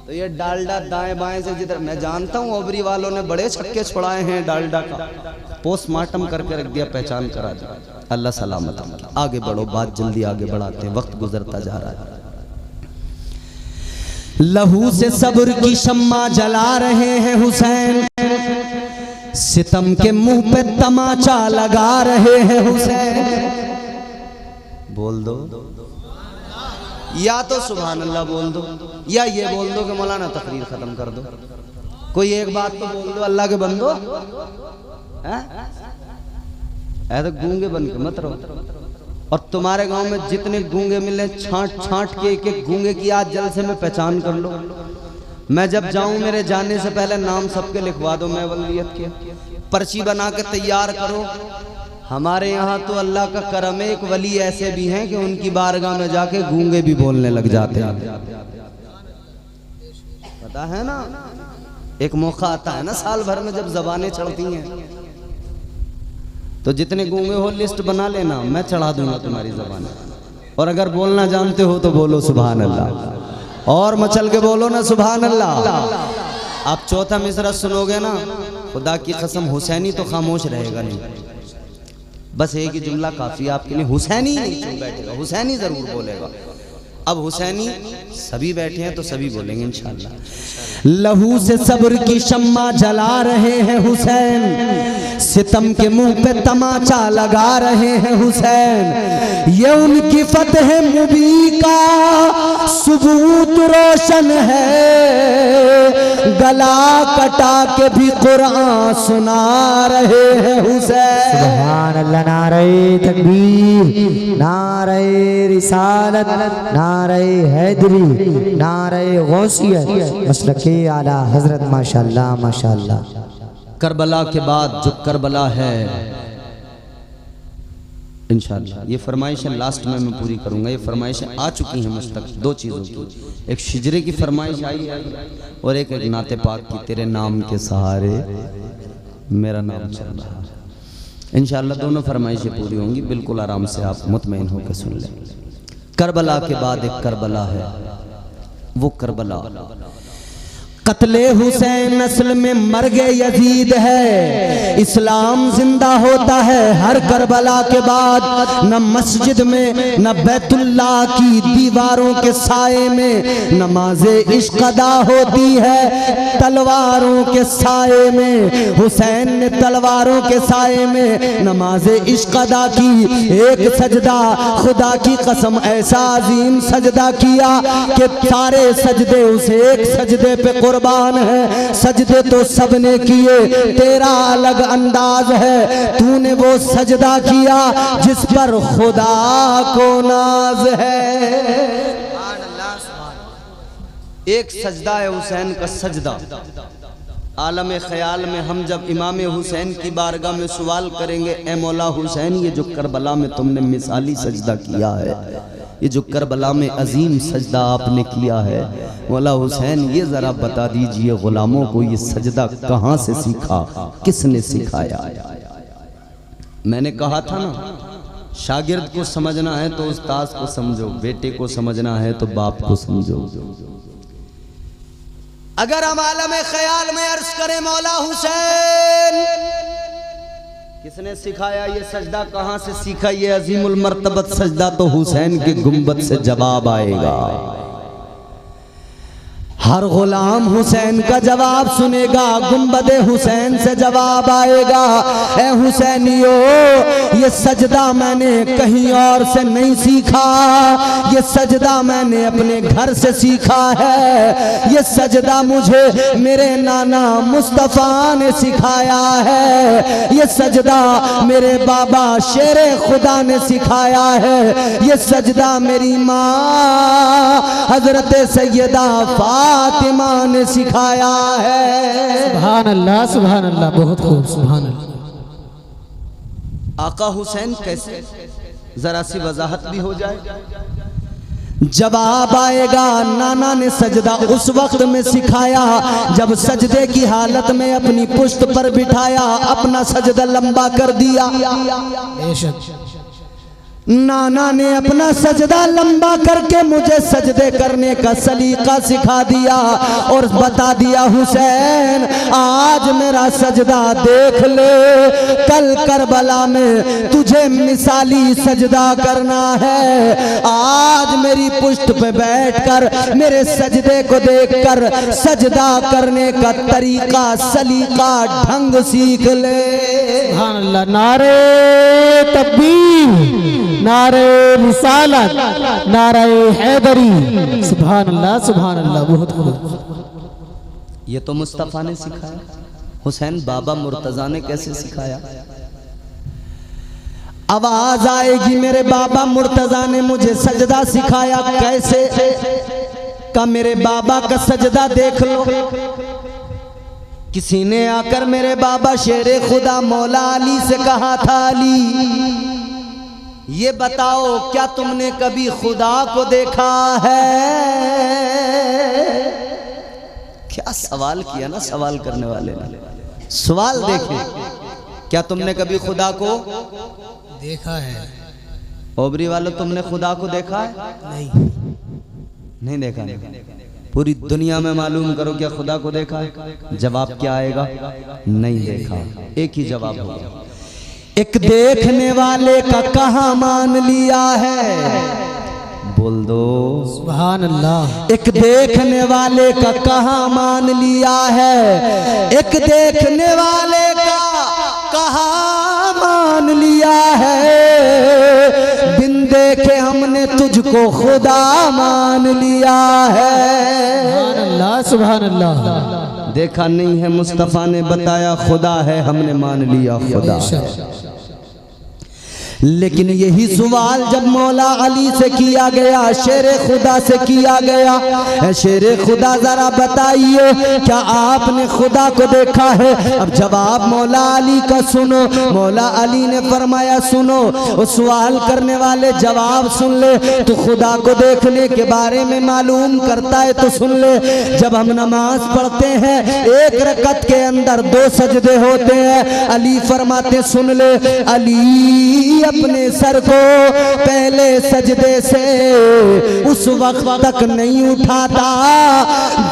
तो ये डालडा दाएं बाएं से जिधर, मैं जानता हूँ ओबरी वालों ने बड़े छक्के छुड़ाए हैं डालडा का, पोस्टमार्टम करके रख दिया, पहचान करा दिया। अल्लाह सलामत। आगे बढ़ो, बात जल्दी आगे बढ़ाते हैं, वक्त गुजरता जा रहा है। लहू से सब्र की शम्मा जला रहे हैं हुसैन, सितम के मुंह पे तमाचा लगा रहे हैं हुसैन। बोल दो, या तो सुभान अल्लाह बोल दो, या ये बोल दो कि मौलाना तकरीर खत्म कर दो। कोई एक बात तो बोल दो अल्लाह के बंदो, ऐसे गूंगे बन के मत रहो। और तुम्हारे गांव में जितने गूंगे मिले, छांट छांट के एक एक गूंगे की आज जलसे में पहचान कर लो। मैं जब जाऊं, मेरे जाने से पहले नाम सबके लिखवा दो, मैं वलीयत के पर्ची बना के तैयार करो। हमारे यहाँ तो अल्लाह का करम है, एक वली ऐसे भी हैं कि उनकी बारगाह में जाके गूंगे भी बोलने लग जाते हैं। पता है ना, एक मौका आता है ना साल भर में जब जबानें चढ़ती हैं, तो जितने गूंगे हो लिस्ट बना लेना, मैं चढ़ा दूंगा तुम्हारी जबान। और अगर बोलना जानते हो तो बोलो सुभान अल्लाह, और मचल के बोलो ना सुभान अल्लाह। आप चौथा मिसरा सुनोगे ना, खुदा की कसम हुसैनी तो खामोश रहेगा नहीं, बस एक ही जुमला काफी आपके लिए, हुसैनी नहीं क्यों बैठेगा, हुसैनी जरूर बोलेगा। अब हुसैनी सभी बैठे हैं तो सभी बोलेंगे इंशाअल्लाह। लहू से सब्र की शम्मा जला रहे हैं हुसैन, सितम के मुंह पे तमाचा लगा रहे हैं हुसैन। ये उनकी फतह मुबी का सबूत रोशन है, गला कटा के भी कुरान सुना रहे हैं हुसैन। सुभान अल्लाह, नारे तकबीर, नारे रिसालत, नारे हैदरी, नारे गौसियत, मसलके आला हजरत, माशाअल्लाह माशाअल्लाह। करबला के बाद जो करबला है इंशाअल्लाह, ये फरमाइशें लास्ट में मैं पूरी करूंगा। ये फरमाइशें आ चुकी हैं मुझ तक दो चीज़ों की, एक शिजरे की फरमाइश आई है और एक नाते पाक की, तेरे नाम के सहारे मेरा नाम चल रहा है। इंशाअल्लाह दोनों फरमाइशें पूरी होंगी, बिल्कुल आराम से आप मुतमईन होकर सुन लें। करबला के बाद एक करबला है, वो करबला कत्ले हुसैन नस्ल में मर गए यजीद है। इस्लाम जिंदा होता है हर करबला के बाद, न मस्जिद में न बैतुल्लाह की दीवारों के साए में नमाज़े इश्क अदा होती है तलवारों के साए में। हुसैन ने तलवारों के साए में नमाज़े इश्क अदा की, एक सजदा खुदा की कसम ऐसा अजीम सजदा किया कि सारे सजदे उसे एक सजदे पे कुर्बान है। सजदे तो सबने किए, तेरा अलग अंदाज है, तूने वो सजदा किया जिस पर खुदा को नाज है। एक सजदा है हुसैन का सजदा। आलम ख्याल में हम जब इमाम हुसैन की बारगाह में सवाल करेंगे, ए मौला हुसैन, ये जो करबला में तुमने मिसाली सजदा किया है, ये जो करबला में अजीम सजदा आपने किया है, मौला हुसैन ये ज़रा बता दीजिए गुलामों को, ये सजदा कहाँ से सीखा, किसने सिखाया। मैंने कहा था ना, शागिर्द को समझना है तो उस्ताद को समझो, बेटे को समझना है तो बाप को समझो। अगर हम आलम ख्याल में अर्ज करें मौला हुसैन किसने सिखाया, ये सजदा कहाँ से सीखा, ये अजीमुल मर्तबत सजदा, तो हुसैन के गुंबद से जवाब आएगा। हर गुलाम हुसैन का जवाब सुनेगा, गुंबदे हुसैन से जवाब आएगा। ए हुसैनियो, ये सजदा मैंने कहीं और से नहीं सीखा, ये सजदा मैंने अपने घर से सीखा है। ये सजदा मुझे मेरे नाना मुस्तफ़ा ने सिखाया है। ये सजदा मेरे बाबा शेरे खुदा ने सिखाया है। ये सजदा मेरी माँ हजरत सैयदा फातिमा ने सिखाया है। सुभान अल्लाह, सुभान अल्लाह, बहुत खूब, सुभान अल्लाह। आका हुसैन कैसे, जरा सी वजाहत भी हो जाए। जवाब आएगा, नाना ने सजदा उस वक्त में सिखाया जब सजदे की हालत में अपनी पुश्त पर बिठाया, अपना सजदा लंबा कर दिया। नाना ने अपना सजदा लंबा करके मुझे सजदे करने का सलीका सिखा दिया और बता दिया, हुसैन आज मेरा सजदा देख ले, कल करबला में तुझे मिसाली सजदा करना है। आज मेरी पुष्ट पे बैठकर मेरे सजदे को देखकर सजदा करने का तरीका सलीका ढंग सीख ले। सुभान अल्लाह। नारे तकबीर, नारे रिसालत, नारे हैदरी। सुभान अल्लाह, सुभान अल्लाह। बहुत खूब। ये तो मुस्तफ़ा ने सिखाया, हुसैन बाबा मुर्तजा ने कैसे सिखाया? आवाज आएगी मेरे बाबा मुर्तजा ने मुझे सजदा सिखाया कैसे का मेरे बाबा का सजदा देख लो। किसी ने आकर मेरे बाबा शेरे खुदा मौला अली से कहा था, अली ये बताओ क्या तुमने कभी खुदा को देखा है? क्या सवाल किया ना सवाल करने वाले ने। सवाल देखे, क्या तुमने कभी खुदा को देखा है? ओबरी वालों तुमने खुदा को देखा है? नहीं देखा। पूरी दुनिया में मालूम करो क्या खुदा को देखा है? जवाब क्या आएगा? नहीं देखा। एक ही जवाब होगा, एक देखने वाले का कहाँ मान लिया है? बोल दो सुभान अल्लाह। एक देखने वाले का कहाँ मान लिया है? एक देखने वाले का कहाँ मान लिया है? बिन देखे हमने तुझको खुदा मान लिया है। सुभान अल्लाह, सुभान अल्लाह। देखा नहीं है, मुस्तफ़ा ने बताया खुदा है, हमने मान लिया खुदा है। लेकिन यही सवाल जब मौला अली से किया गया, शेरे खुदा से किया गया, शेरे खुदा जरा बताइए क्या आपने खुदा को देखा है? अब जवाब मौला अली का सुनो। मौला अली ने फरमाया, सुनो, उस सवाल करने वाले जवाब सुन ले। तो खुदा को देखने के बारे में मालूम करता है तो सुन ले। जब हम नमाज पढ़ते हैं एक रकत के अंदर 2 सजदे होते हैं। अली फरमाते सुन ले, अली अपने सर को पहले सजदे से उस वक्त तक नहीं उठाता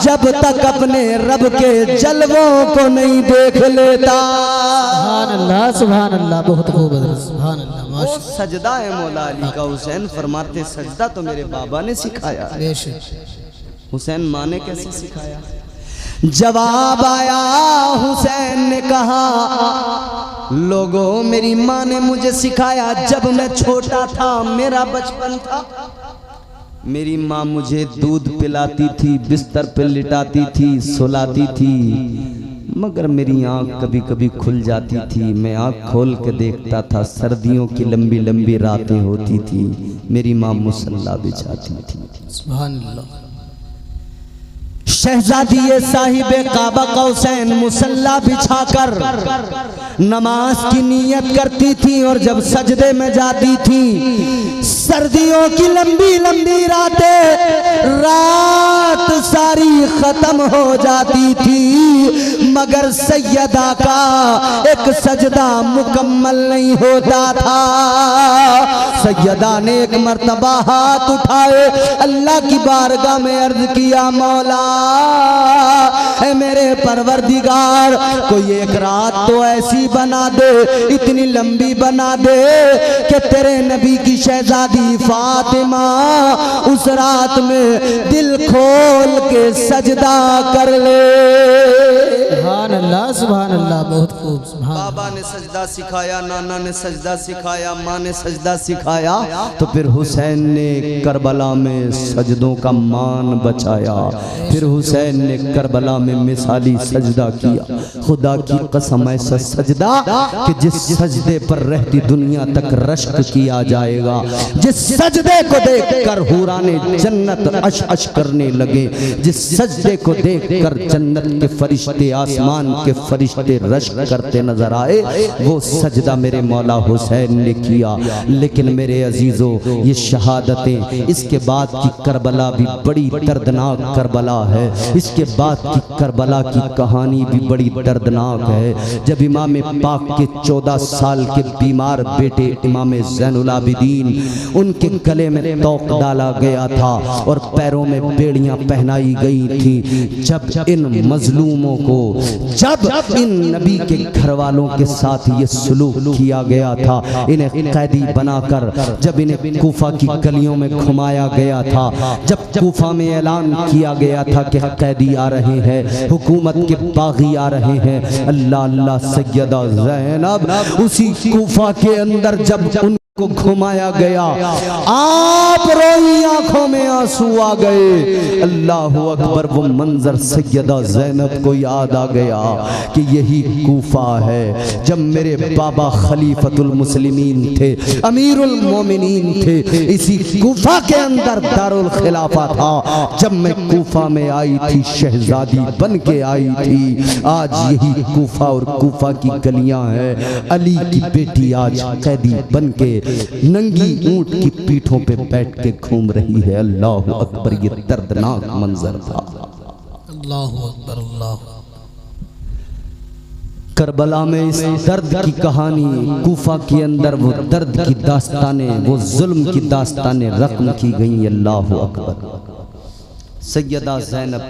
जब तक अपने रब के जलवों को नहीं देख लेता। सुभान अल्लाह, सुभान अल्लाह। बहुत खूब, सुभान अल्लाह। वो सजदा है मौला अली का। हुसैन फरमाते सजदा तो मेरे बाबा ने सिखाया। हुसैन माँ ने कैसे सिखाया? जवाब आया, हुसैन ने कहा, लोगों मेरी माँ ने मुझे सिखाया जब मैं छोटा था, मेरा बचपन था। मेरी माँ मुझे दूध पिलाती थी, बिस्तर पे लिटाती थी, सुलाती थी, मगर मेरी आँख कभी कभी खुल जाती थी। मैं आँख खोल के देखता था, सर्दियों की लंबी लंबी रातें होती थी, मेरी माँ मुसल्ला बिछाती थी। सुभान अल्लाह। शहजादी साहिबे काबा कौसैन मुसल्ला बिछाकर नमाज की नियत करती थी और जब सजदे में जाती थी, सर्दियों की लंबी लंबी रातें, रात सारी खत्म हो जाती थी, मगर सैयदा का एक सजदा मुकम्मल नहीं होता था। सैयदा ने एक मर्तबा हाथ उठाए, अल्लाह की बारगाह में अर्ज किया, मौला है मेरे परवरदिगार, कोई एक रात तो ऐसी बना दे, इतनी लंबी बना दे कि तेरे नबी की शहजादी फातिमा उस रात में दिल खोल के सजदा कर ले। सुभान अल्लाह, सुभान अल्लाह। बहुत खूब। बाबा ने सजदा सिखाया, नाना ने सजदा सिखाया, माँ ने सजदा सिखाया, तो फिर हुसैन ने करबला में सजदों का मान बचाया। फिर हुसैन ने करबला में मिसाली सजदा किया। खुदा की कसम ऐसा सजदा कि जिस सजदे पर रहती दुनिया तक रश्क किया जाएगा, जिस सजदे को देखकर हुराने जन्नत अश अश करने लगे, जिस सजदे को देखकर जन्नत के फरिश्ते आसमान आसमान के फरिश्ते रश्क करते नजर आए, वो सजदा मेरे मौला हुसैन ने किया। लेकिन मेरे अजीजों, ये शहादतें, इसके बाद की करबला भी बड़ी दर्दनाक करबला है। इसके बाद की करबला की कहानी भी बड़ी दर्दनाक है। जब इमाम पाक के 14 साल के बीमार बेटे इमाम ज़ैनुल आबिदीन, उनके गले में तोक डाला गया था और पैरों में बेड़ियां पहनाई गई थी। जब इन मजलूमों को, जब इन नबी के घर वालों के साथ ये सलूक किया गया था, इन्हें कैदी बनाकर जब इन्हें कूफा की गलियों में घुमाया गया था, जब कूफा में ऐलान किया गया था कि कैदी आ रहे हैं, हुकूमत के बागी आ रहे हैं, अल्लाह अल्लाह सैयदा ज़ैनब, उसी कूफा के अंदर जब उनको घुमाया गया, आप रोई आंखों में आंसू आ गए। अल्लाह अकबर, वो मंजर सैयदा ज़ैनब को याद आ गया कि यही कूफा है जब मेरे बाबा खलीफतुल मुस्लिमीन थे, अमीरुल मोमिनीन थे। इसी कूफा के अंदर दारुल खिलाफा था। जब मैं कूफा में आई थी, शहजादी बन के आई थी। आज यही कूफा और कूफा की गलियां हैं। अली की बेटी आज कैदी बन के नंगी ऊंट की पीठों पे बैठ के घूम रही है। अल्लाह अकबर, ये दर्दनाक मंजर था। अल्लाह अकबर, अल्लाह। करबला में इस दर्द की कहानी, कूफा के अंदर वो दर्द की दास्तानें, वो जुल्म की दास्तानें रकम की गई। अल्लाह अकबर। सैयदा ज़ैनब,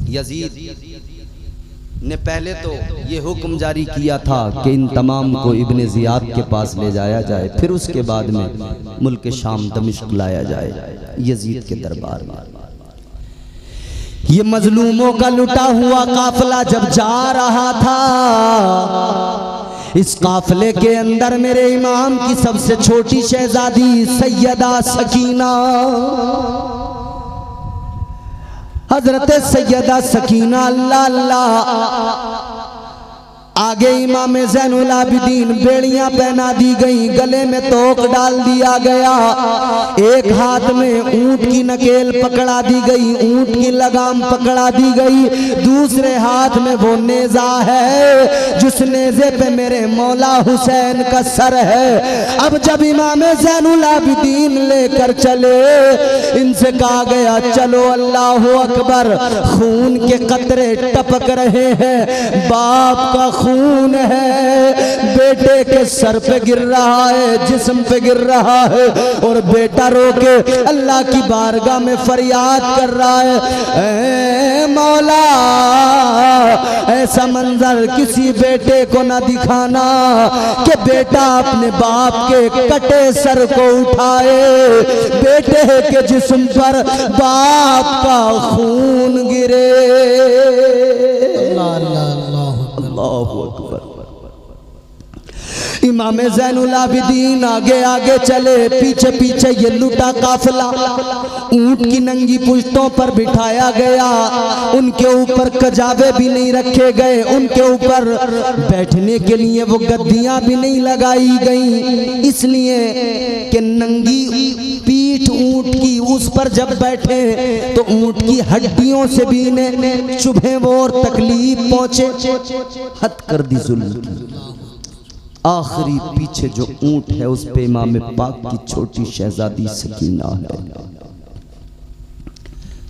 यजीद ने पहले तो ये हुक्म जारी किया था कि इन तमाम को इब्ने ज़ियाद के पास ले जाया जाए, फिर उसके बाद में मुल्क शाम दमिश्क लाया जाए यजीद के दरबार में। ये मजलूमों का लुटा हुआ काफिला जब जा रहा था, इस काफिले के अंदर मेरे इमाम की सबसे छोटी शहजादी सैयदा सकीना, हजरत सैयदा सकीना, अल्लाह अल्लाह, आगे इमाम ज़ैनुल आबिदीन, बेड़ियां पहना दी गई, गले में तोक डाल दिया गया, एक हाथ में ऊंट की नकेल पकड़ा दी गई, ऊंट की लगाम पकड़ा दी गई, दूसरे हाथ में वो नेजा है जिस नेजे पे मेरे मौला हुसैन का सर है। अब जब इमाम ज़ैनुल आबिदीन लेकर चले, इनसे कहा गया चलो, अल्लाह अकबर, खून के कतरे टपक रहे हैं, बाप का खून है, बेटे के सर पे गिर रहा है, जिस्म पे गिर रहा है, और बेटा रो के अल्लाह की बारगाह में फरियाद कर रहा है, ऐ मौला, ऐसा मंजर किसी बेटे को ना दिखाना कि बेटा अपने बाप के कटे सर को उठाए, बेटे के जिस्म पर बाप का खून गिरे। अल्लाह अल्लाह अल्लाहु अकबर। इमाम ज़ैनुल आबिदीन आगे आगे चले, पीछे पीछे ये लुटा काफिला, ऊंट की नंगी पुश्तों पर बिठाया गया, उनके ऊपर कजावे भी नहीं रखे गए, उनके ऊपर बैठने के लिए वो गद्दियां भी नहीं लगाई गई, इसलिए कि नंगी पीठ ऊंट की, उस पर जब बैठे तो ऊंट की हड्डियों से भी इन्हें चुभे वो और तकलीफ पहुंचे। हद कर दी जुल्म की। आखिरी पीछे जो ऊंट है उस पे इमाम पाक की छोटी शहजादी सकीना है।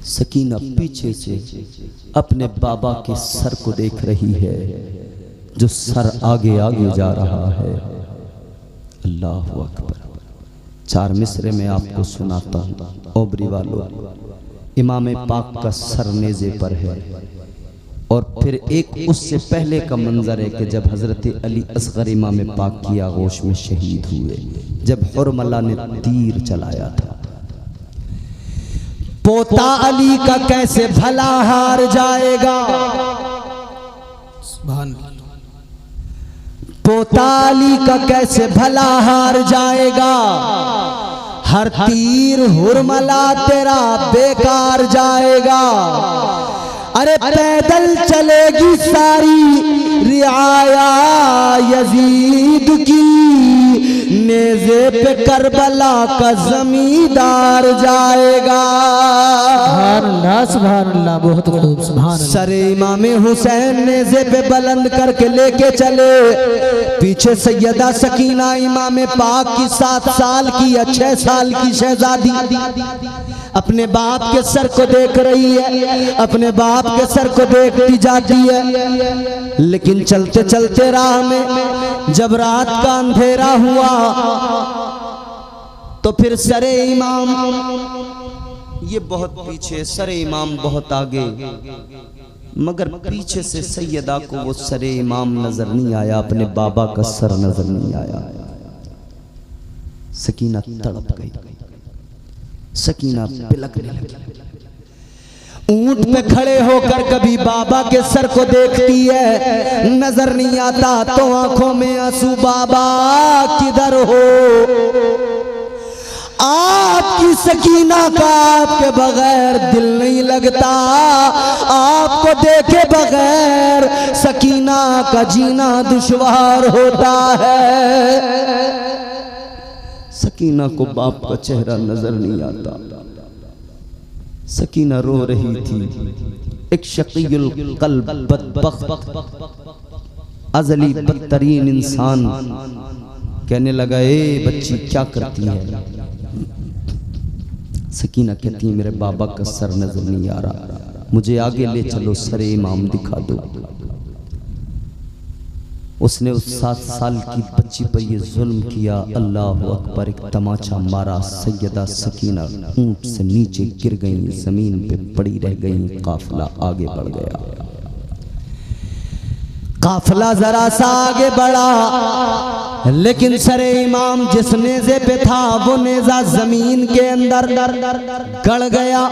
सकीना पीछे से अपने बाबा के सर को देख रही है, जो सर आगे आगे जा रहा है। अल्लाह अकबर। 4 मिसरे में आपको सुनाता हूँ। ओबरी वालों, इमाम पाक का सर नेज़े पर है, और फिर एक उससे पहले का मंजर है कि जब हजरत अली असगर इमाम पाक की आगोश में शहीद हुए, जब हुरमला ने तीर चलाया था। पोता अली का कैसे भला हार जाएगा, पोता अली का कैसे भला हार जाएगा, हर तीर हुरमला तेरा बेकार जाएगा। अरे पैदल चलेगी सारी कि आया यजीद की नेज़े पे करबला का जमींदार जाएगा। सुभान अल्लाह, बहुत खूब, सुभान अल्लाह। सरे इमाम हुसैन नेज़े पे बुलंद करके लेके चले, पीछे सैयदा सकीना इमाम पाक की 7 साल की या 6 साल की शहजादी अपने बाप के सर को देख रही है, अपने बाप के सर को देखती जाती है। लेकिन चलते चलते राह में जब रात का अंधेरा हुआ तो फिर सरे इमाम, ये बहुत पीछे, सरे इमाम बहुत आगे, मगर पीछे से सैयदा को वो सरे इमाम नजर नहीं आया, अपने बाबा का सर नजर नहीं आया। सकीना तड़प गई, सकीना बिलखने लगी। ऊंट पे खड़े होकर कभी बाबा के सर को देखती है, नजर नहीं आता तो आंखों में आंसू, बाबा किधर हो? आपकी सकीना का आपके बगैर दिल नहीं लगता, आपको देखे बगैर सकीना का जीना दुश्वार होता है। सकीना को बाप का चेहरा नजर नहीं आता, सकीना रो रही थी। एक शकीयुल कल्ब बदबख्त अजली बदतरीन इंसान कहने लगा, ए बच्ची क्या करती है? सकीना कहती है, मेरे बाबा का सर नजर नहीं आ रहा, मुझे आगे ले चलो, सरे इमाम दिखा दो। उसने उस 7 साल की बच्ची पर ये जुल्म किया। अल्लाह अकबर, एक तमाचा मारा। सैयदा सकीना ऊंट से नीचे गिर गई, जमीन पे पड़ी रह गई। काफिला आगे बढ़ गया। काफिला जरा सा आगे बढ़ा, लेकिन सरे इमाम जिस नेज़े पे था वो नेज़ा जमीन के अंदर गड़ गया।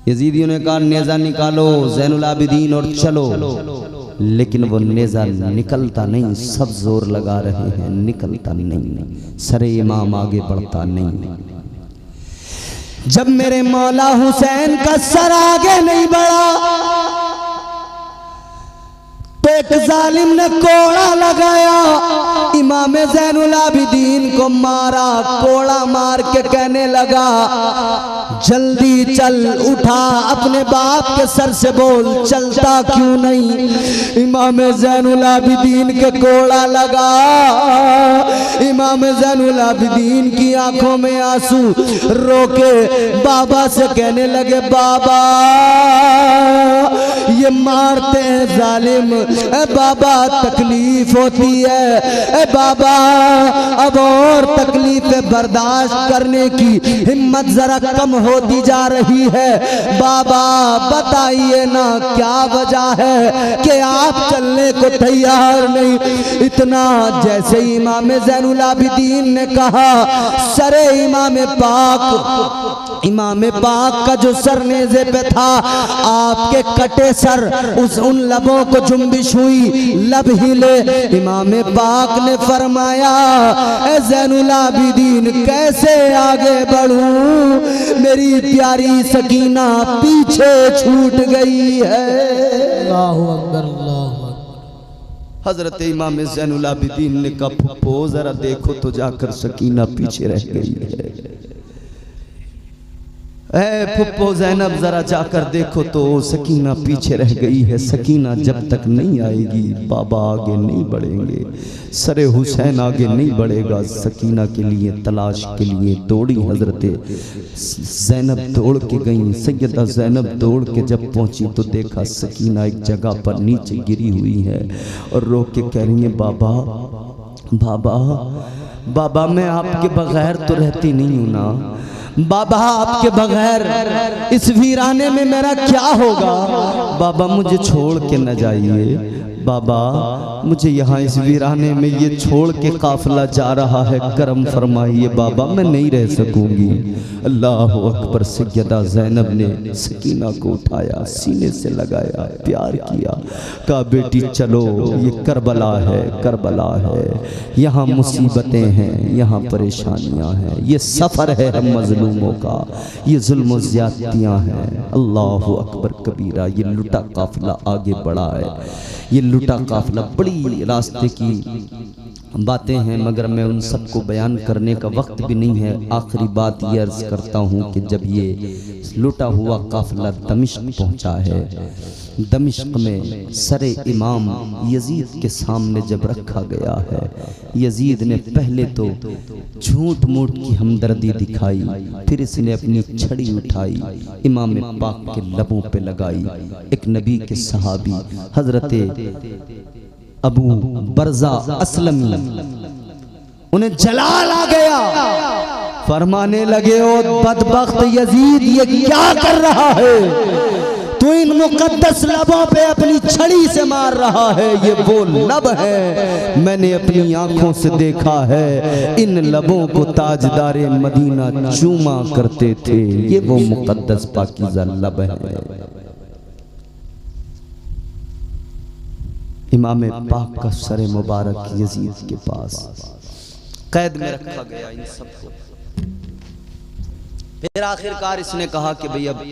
यजीदियों ने कहा, नेज़ा निकालो ज़ैनुल आबिदीन और चलो, लेकिन वो नेज़ा निकलता नहीं। सब जोर लगा रहे हैं, निकलता नहीं। सरे इमाम आगे बढ़ता नहीं। जब मेरे मौला हुसैन का सर आगे नहीं बढ़ा तो एक जालिम ने कोड़ा लगाया, इमाम ज़ैनुल आबिदीन को मारा। कोड़ा मार के कहने लगा, जल्दी चल, उठा, अपने बाप के सर से बोल, चलता क्यों नहीं? इमाम ज़ैनुल आबिदीन के कोड़ा लगा। इमाम ज़ैनुल आबिदीन की आंखों में आंसू, रोके बाबा से कहने लगे, बाबा ये मारते हैं जालिम, ए बाबा तकलीफ होती है, ए बाबा अब और तकलीफें बर्दाश्त करने की हिम्मत जरा कम होती जा रही है। बाबा बताइए ना क्या वजह है कि आप चलने को तैयार नहीं? इतना जैसे इमाम ज़ैनुल आबिदीन ने कहा, सरे इमाम पाक का जो सर नेज़े पे था, आपके कटे सर, उन लबों को जुम्बिश हुई, लब हिले। इमाम पाक ने फरमाया, ए ज़ैनुल आबिदीन कैसे आगे बढ़ूं? मेरी प्यारी सकीना पीछे छूट गई है। अल्लाहु अकबर, अल्लाहु अकबर। हजरत इमाम ज़ैनुल आबिदीन ने कहा, फुप्पो जरा देखो तो जाकर सकीना पीछे रह गई है। फुप्पो ज़ैनब जरा जाकर देखो तो सकीना पीछे रह गई है। सकीना जब तक नहीं आएगी बाबा आगे नहीं बढ़ेंगे, सरे हुसैन आगे नहीं बढ़ेगा। सकीना के लिए तलाश के लिए दौड़ी हजरत ज़ैनब दौड़ के गई। सैयदा ज़ैनब दौड़ के जब पहुंची तो देखा सकीना एक जगह पर नीचे गिरी हुई है और रो के कह रही है, बाबा बाबा बाबा मैं आपके बगैर तो रहती नहीं हूं ना, बाबा आपके बगैर इस वीराने में मेरा क्या होगा? बाबा मुझे छोड़ के न जाइए, बाबा मुझे यहाँ इस वीराने में ये छोड़ के काफिला जा रहा है, करम फरमाइए बाबा, मैं नहीं रह सकूंगी। अल्लाह अकबर। सैयदा ज़ैनब ने सकीना को उठाया, सीने से लगाया, प्यार किया, कहा बेटी चलो, ये करबला है, करबला है, यहाँ मुसीबतें हैं, यहाँ परेशानियाँ हैं, ये सफ़र है हम मजलूमों का, ये जुल्म ज़्यादतियाँ हैं। अल्लाह अकबर कबीरा। ये लुटा काफिला आगे बढ़ा है, ये लुटा काफिला। बड़ी रास्ते की बातें हैं मगर मैं उन सबको बयान करने का वक्त भी नहीं है। आखिरी बात ये अर्ज करता हूँ कि जब ये लुटा हुआ काफिला दमिश्क पहुँचा है, दमिश्क में सरे इमाम यजीद के सामने जब रखा गया है, यजीद ने पहले तो झूठ मूठ की हमदर्दी दिखाई, फिर इसने अपनी छड़ी उठाई, इमाम पाक के लबों पे लगाई। एक नबी के सहाबी हजरते अबू बरजा असलमी, उन्हें जलाल आ गया, फरमाने लगे ओ बदबख्त यजीद, ये क्या कर रहा है? तू इन मुकद्दस लबों पे अपनी छड़ी से मार रहा है। ये वो लब है, मैंने अपनी आंखों से देखा है, इन लबों को ताजदारे मदीना चूमा करते थे। ये वो मुकद्दस पाकीज़ा लब है। इमाम पाक का सरे मुबारक यजीद के पास कैद में रखा गया इन सबको। फिर आखिरकार इसने कहा कि भाई अब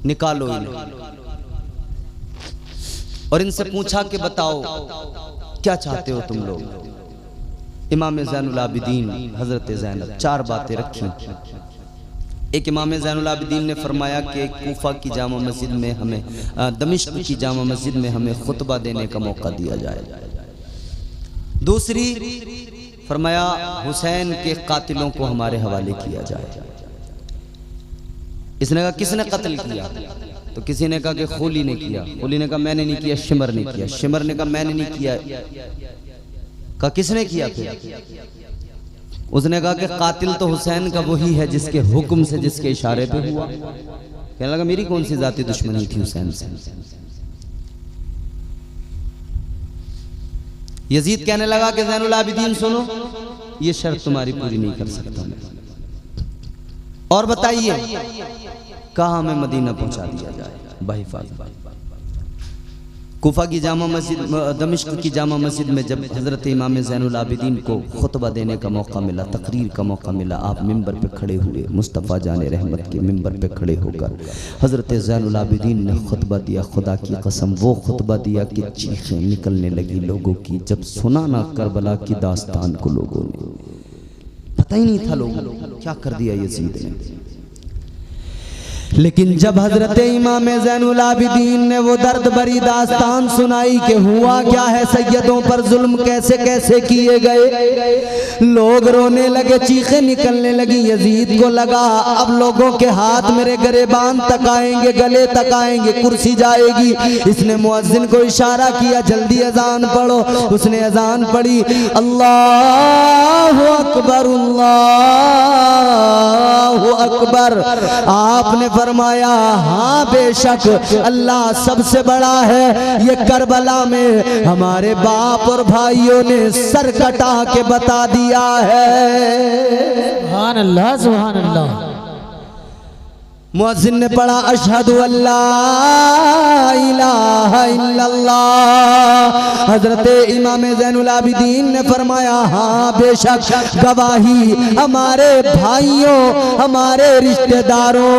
निकालो इन्हें, और इनसे पूछा कि बताओ क्या चाहते हो तुम लोग। इमाम ज़ैनुल आबिदीन हजरत ज़ैनब चार बातें रखी। एक, इमाम ज़ैनुल आबिदीन ने फरमाया कि कूफा की जामा मस्जिद में हमें, दमिश्क की जामा मस्जिद में हमें खुतबा देने का मौका दिया जाए। दूसरी फरमाया हुसैन के कातिलों को हमारे हवाले किया जाए। इसने कहा किसने कत्ल किया? तो किसी ने कहा कि खोली ने किया, खोली ने कहा मैंने नहीं किया, शिमर ने किया, शिमर ने कहा मैंने नहीं किया। कहा किसने किया? फिर उसने कहा कि कातिल तो हुसैन का वही है जिसके हुक्म से, जिसके इशारे पे हुआ। कहने लगा मेरी कौन सी जाती दुश्मनी थी हुसैन से। यजीद कहने लगा कि ज़ैनुल आबिदीन सुनो, ये शर्त तुम्हारी पूरी नहीं कर सकता मैं, और बताइए कहाँ हमें मदीना पहुंचा दिया जाए बाहिफाज़त। कूफा की जामा मस्जिद, दमिश्क की जामा मस्जिद में जब हज़रत इमाम ज़ैनुल आबिदीन को खुतबा देने का मौका मिला, तकरीर का मौका मिला, आप मिंबर पे खड़े हुए, मुस्तफ़ा जाने रहमत के मिंबर पे खड़े होकर हज़रत ज़ैनुल आबिदीन ने खुतबा दिया। खुदा की कसम वो खुतबा दिया कि चीखें निकलने लगी लोगों की। जब सुना ना करबला की दास्तान को लोगों ने, पता ही नहीं था लोगों क्या कर दिया यजीद ने। लेकिन जब हजरत इमाम ज़ैनुल आबिदीन ने वो दर्द भरी दास्तान सुनाई कि हुआ क्या है, सैयदों पर जुल्म कैसे कैसे किए गए, लोग रोने लगे, चीखें निकलने लगी। यजीद को लगा अब लोगों के हाथ मेरे गरेबान तक आएंगे, गले तक आएंगे, कुर्सी जाएगी। इसने मुअज्जिन को इशारा किया जल्दी अजान पढ़ो। उसने अजान पढ़ी, अल्लाहु अकबर, अल्लाहु अकबर। आपने फरमाया हाँ बेशक अल्लाह सबसे बड़ा है। ये करबला में हमारे बाप और भाइयों ने सर कटा के बता दिया है। सुभान अल्लाह, सुभान अल्लाह। मुअज्जिन ने पढ़ा अशहदु अल्ला इलाहा इल्लल्लाह। हजरत इमाम ज़ैनुल आबिदीन ने फरमाया हाँ बेशक गवाही हमारे भाइयों, हमारे रिश्तेदारों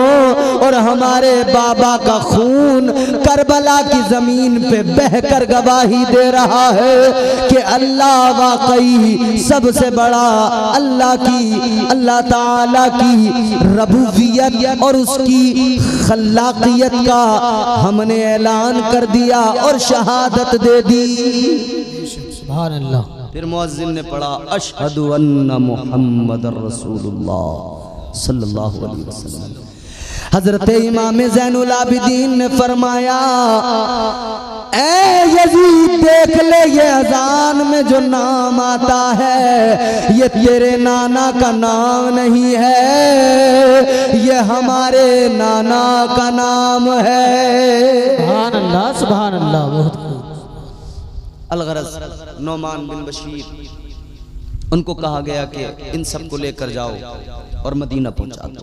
और हमारे बाबा का खून करबला की जमीन पे बहकर गवाही दे रहा है कि अल्लाह वाकई सबसे बड़ा, अल्लाह ताला की रबूबियत और उसकी खल्लाकियत का हमने ऐलान कर दिया और शहादत दे दी। सुभान अल्लाह। फिर मुअज्जिन ने पढ़ा अशहदु अन्ना मुहम्मदर रसूलुल्लाह सल्लल्लाहु अलैहि वसल्लम। हजरत इमाम ज़ैनुल आबिदीन ने फरमाया ऐ यजीद देख ले ये अजान में जो नाम आता है ये तेरे नाना का नाम नहीं है, ये हमारे नाना का नाम है। सुभान अल्लाह, सुभान अल्लाह। बहुत खूब। अलगरज नौमान बिन बशीर, उनको कहा गया कि इन सबको लेकर जाओ और मदीना पहुंचा दो,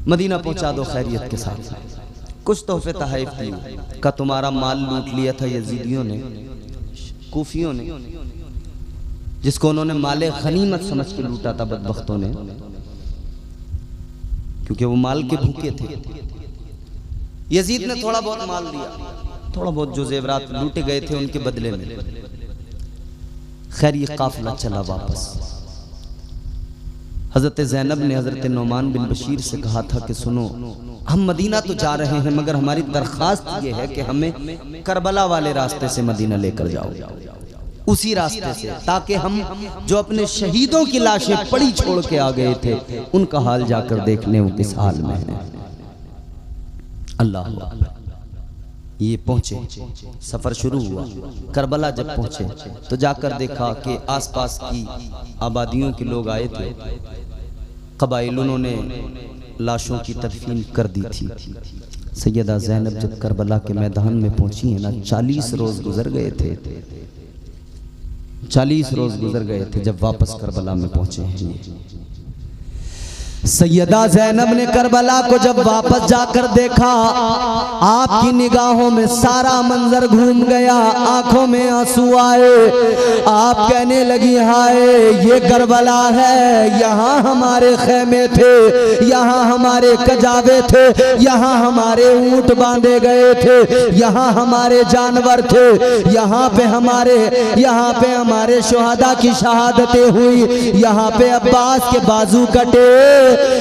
मदीना पहुंचा दो खैरियत के साथ। कुछ तोहफे तहफ़ दिए का तुम्हारा माल लूट लिया था यजीदियों ने, कूफियों ने, जिसको उन्होंने माले गनीमत समझ के लूटा था बदबख्तों ने, क्योंकि वो माल के भूखे थे। यजीद ने थोड़ा बहुत माल दिया, थोड़ा बहुत जो जेवरात लूटे गए थे उनके बदले में। खैर ये काफिला चला वापस। हजरत ज़ैनब ने हजरत नौमान बिन बशीर से कहा था कि सुनो, हम मदीना तो जा रहे हैं मगर हमारी दरख्वास्त ये है कि हमें करबला वाले रास्ते से मदीना लेकर जाओ, उसी रास्ते से, ताकि हम जो अपने शहीदों की लाशें पड़ी छोड़ के आ गए थे उनका हाल जाकर देख लें वो किस हाल में है। अल्लाह। ये पहुंचे, सफर शुरू हुआ। करबला जब पहुंचे तो जाकर देखा कि आसपास की आबादियों के लोग आए थे, कबाइल, उन्होंने लाशों की तदफीन कर दी थी। सैयदा ज़ैनब जब करबला के मैदान में पहुंची है ना, 40 रोज गुजर गए थे, 40 रोज गुजर गए थे जब वापस करबला में पहुंचे हैं। सैयदा ज़ैनब ने करबला को जब वापस जाकर देखा, आपकी निगाहों में सारा मंजर घूम गया, आंखों में आंसू आए। आप कहने लगी, हाय ये करबला है, यहाँ हमारे खेमे थे, यहाँ हमारे कजावे थे, यहाँ हमारे ऊंट बांधे गए थे, यहाँ हमारे जानवर थे, यहाँ पे हमारे शुहदा की शहादतें हुई, यहाँ पे अब्बास के बाजू कटे,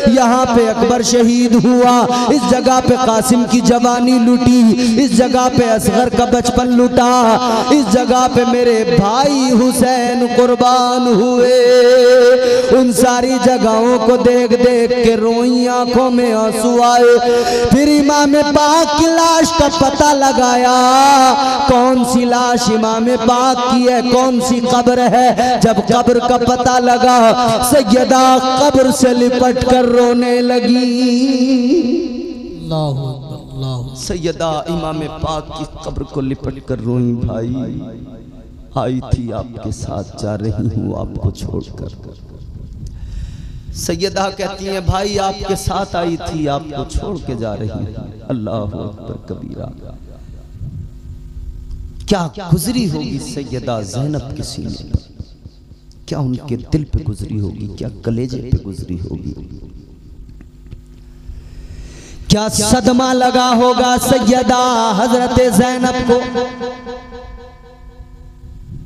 यहाँ पे अकबर शहीद हुआ, इस जगह पे कासिम की जवानी लूटी, इस जगह पे असगर का बचपन लूटा, इस जगह पे मेरे भाई हुसैन कुर्बान हुए। उन सारी जगहों को देख देख के रोई, आंखों में आंसू आए। फिर इमाम पाक की लाश का पता लगाया, कौन सी लाश इमाम पाक की है, कौन सी कब्र है। जब कब्र का पता लगा, सैयदा कब्र से लिपट कर रोने लगी। सैयदा इमाम पाक की कब्र को लिपट कर रोई, भाई आई थी आपके साथ, जा रही हूँ आपको छोड़कर। सैयदा कहती हैं, भाई आपके साथ आई थी, आपको छोड़ के जा रही हूँ। अल्लाह अकबर कबीरा। क्या गुजरी होगी सैयदा ज़ैनब के सीने पर, क्या उनके दिल पे गुजरी होगी, क्या कलेजे पे गुजरी होगी, क्या सदमा लगा होगा सैयदा हजरत ज़ैनब को।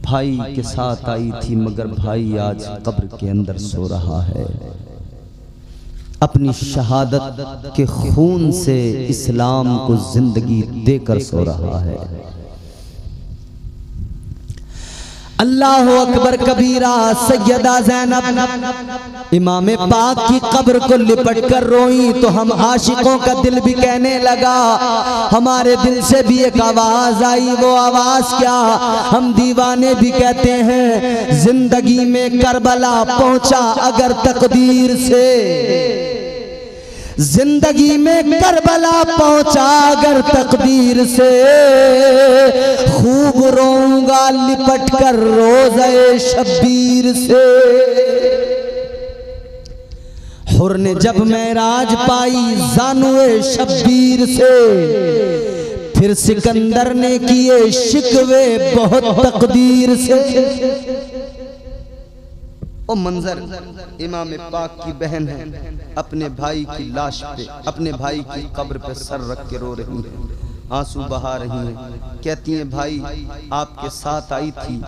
भाई के साथ आई थी मगर भाई आज कब्र के अंदर सो रहा है, अपनी शहादत के खून से इस्लाम को जिंदगी देकर सो रहा है। अल्लाह अकबर कबीरा। सैयदा ज़ैनब इमाम पाक की कब्र को लिपट कर रोई तो हम आशिकों का दिल भी कहने लगा, हमारे दिल से भी एक आवाज आई। वो आवाज क्या? हम दीवाने भी कहते हैं, जिंदगी में करबला पहुंचा अगर तकदीर से, जिंदगी में करबला पहुंचा अगर तकदीर से, खूब रोऊंगा लिपट कर रोज़े शब्बीर से। हुर ने जब मेराज पाई जानुए शब्बीर से, फिर सिकंदर ने किए शिकवे बहुत तकदीर से। ओ मंजर, इमाम पाक की बहन है, अपने भाई की लाश पे, अपने भाई की कब्र पे सर रख के रो रही है, आंसू बहा रही है। कहती हैं, भाई आपके साथ आई थी,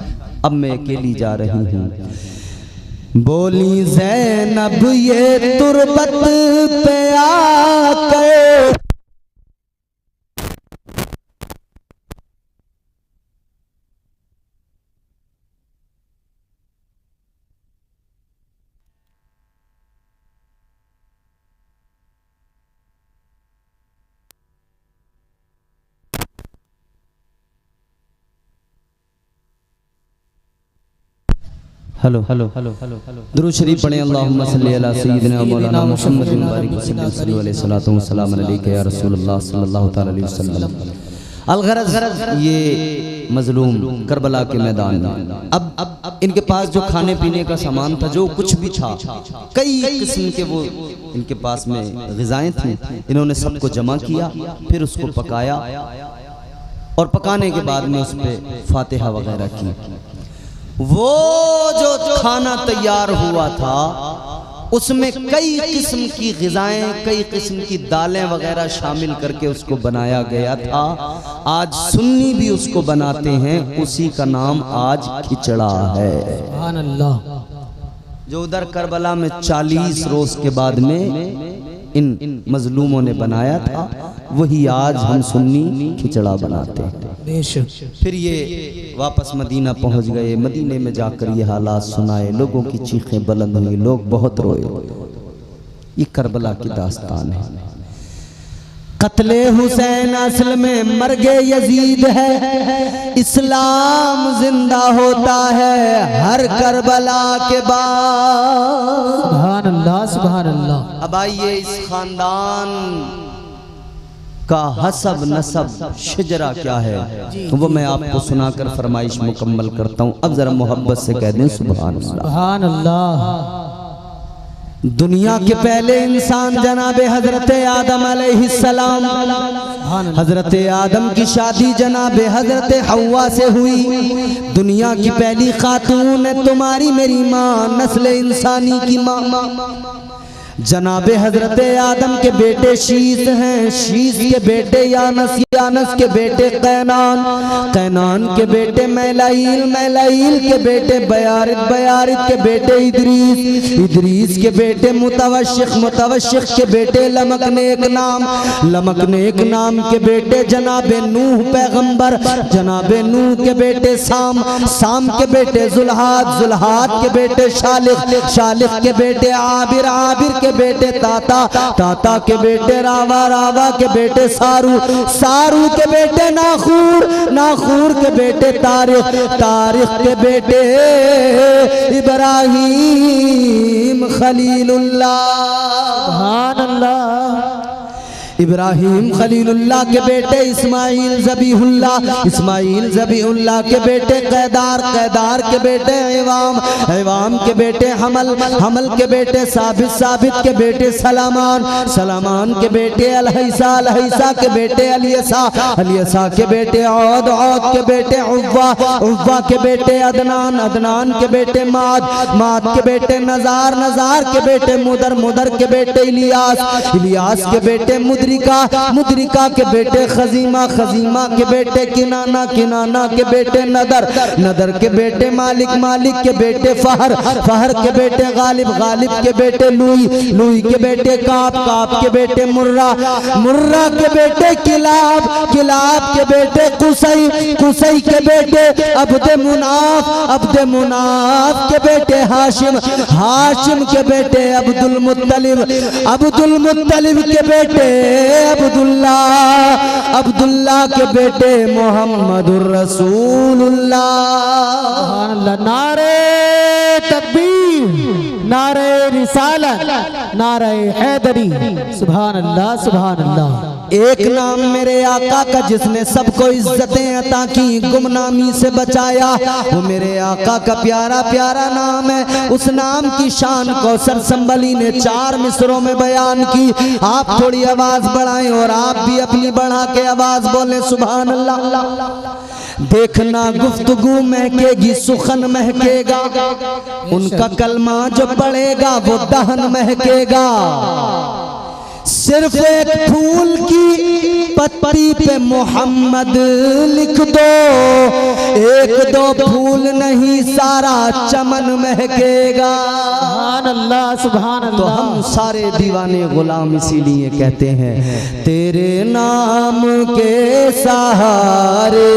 अब मैं अकेली जा रही हूँ। बोली ज़ैनब ये तुरबत पे आकर, hello hello hello hello hello दुरूद शरीफ पढ़ें। अल्लाहुम्मा सल्ली अला सय्यिदिना मौलाना मुहम्मद बारिक वसल्लम सल्लल्लाहु अलैहि या रसूलुल्लाह सल्लल्लाहु तआला अलैहि वसल्लम। अलगरज ये मजलूम करबला के मैदान में। अब इनके पास जो खाने पीने का सामान था, जो कुछ भी था, कई किस्म के वो इनके पास में ग़िज़ाएं थी। इन्होंने सबको जमा किया, फिर उसको पकाया और पकाने के बाद में उस पर फातिहा वगैरह की। वो जो खाना तैयार हुआ था उसमें कई किस्म की ग़िज़ाएं, कई किस्म की दालें वगैरह शामिल करके उसको बनाया गया था। आज सुन्नी भी उसको बनाते हैं, उसी का नाम आज खिचड़ा है। सुभान अल्लाह। जो उधर करबला में 40 रोज़ के बाद में इन मजलूमों ने बनाया था, वही आज हम सुन्नी खिचड़ा बनाते हैं। बेशक। फिर ये वापस मदीना पहुंच गए। मदीने में जाकर ये हालात सुनाए, लोगों की चीखें बुलंद हुई, लोग बहुत रोए। ये करबला की दास्तान है। कत्ले हुसैन असल में मर्गे यजीद है, इस्लाम जिंदा होता है हर करबला के बाद। सुभान अल्लाह, सुभान अल्लाह। अब आइए इस खानदान का हसब नसब शिजरा क्या है, वो मैं आपको सुनाकर फरमाइश मुकम्मल करता हूँ। अब जरा मोहब्बत से कह दें सुभान अल्लाह। सुभान अल्लाह। दुनिया के पहले इंसान जनाबे हजरत आदम अलैहिस्सलाम, हजरत आदम की शादी जनाबे हजरत हव्वा से हुई। दुनिया की पहली खातून है तुम्हारी मेरी माँ, नस्ल इंसानी की माँ। जनाबे हजरत आदम के बेटे शीस हैं, शीस के बेटे यानस, यानस के बेटे कैनान, कैनान के बेटे मैलाइल, मैलाइल के बेटे बयारिद, बयारिद के बेटे इदरीस, इदरीस के बेटे मुतवश्शिक, मुतवश्शिक के बेटे लमकनेक नाम, लमकनेक नाम के बेटे जनाबे नूह पैगंबर, जनाबे नूह के बेटे साम, साम के बेटे जुल्हाद, जुल्हाद के बेटे शालिक, शालिक के बेटे आबिर, आबिर के बेटे ताता, ताता के बेटे रावा, रावा के बेटे सारू, सारू के बेटे नाखूर, नाखूर के बेटे तारिक, तारिक के बेटे इब्राहीम खलीलुल्लाह। सुभान अल्लाह। इब्राहीम खलीलुल्लाह के बेटे इस्माइल ज़बीहुल्लाह, इस्माइल ज़बीहुल्लाह के बेटे कैदार, कैदार के बेटे इवाम, इवाम के बेटे हमल, हमल के बेटे साबित, साबित के बेटे सलामान, सलामान के बेटे अलहैसा, अलहैसा के बेटे अलियसा, अलियसा के बेटे औद, औद के बेटे उव्वा, उव्वा के बेटे अदनान, अदनान के बेटे माद, माद के बेटे नजार, नजार के बेटे मुदर, मुदर के बेटे इलियास, इलियास के बेटे मुदरिका, मुदरिका के बेटे खजीमा, खजीमा के बेटे किनाना, किनाना के बेटे नदर, नदर के बेटे मालिक, मालिक के बेटे फहर, फहर के बेटे गालिब, गालिब के बेटे लुई, लुई के बेटे काप, काप के बेटे मुर्रा, मुर्रा के बेटे किलाब, किलाब के बेटे कुसई, कुसई के बेटे अब्द मुनाफ, अब्द मुनाफ के बेटे हाशिम, हाशिम के बेटे अब्दुल मुत्तलिब, अब्दुल मुत्तलिब के बेटे अब्दुल्ला, अब्दुल्ला के बेटे मोहम्मदुर रसूलुल्लाह। नारे तकबीर, नारे रिसालत, नारे हैदरी। सुभान अल्लाह, सुभान अल्लाह। एक नाम मेरे आका का जिसने सबको इज्जतें अता की, गुमनामी से बचाया, वो मेरे आका का प्यारा प्यारा नाम है। उस नाम की शान कौसर संबली ने 4 मिसरों में बयान की। आप थोड़ी आवाज बढ़ाएं और आप भी अपनी बढ़ा के आवाज बोलें सुभान अल्लाह। देखना गुफ्तगू महकेगी, सुखन महकेगा, उनका कलमा जो पड़ेगा वो दहन महकेगा। सिर्फ एक फूल की पत्ती पे मोहम्मद लिख दो, एक दो फूल नहीं सारा चमन महकेगा। सुभान अल्लाह, सुभान अल्लाह। तो हम सारे दीवाने गुलाम इसीलिए कहते हैं, तेरे नाम के सहारे,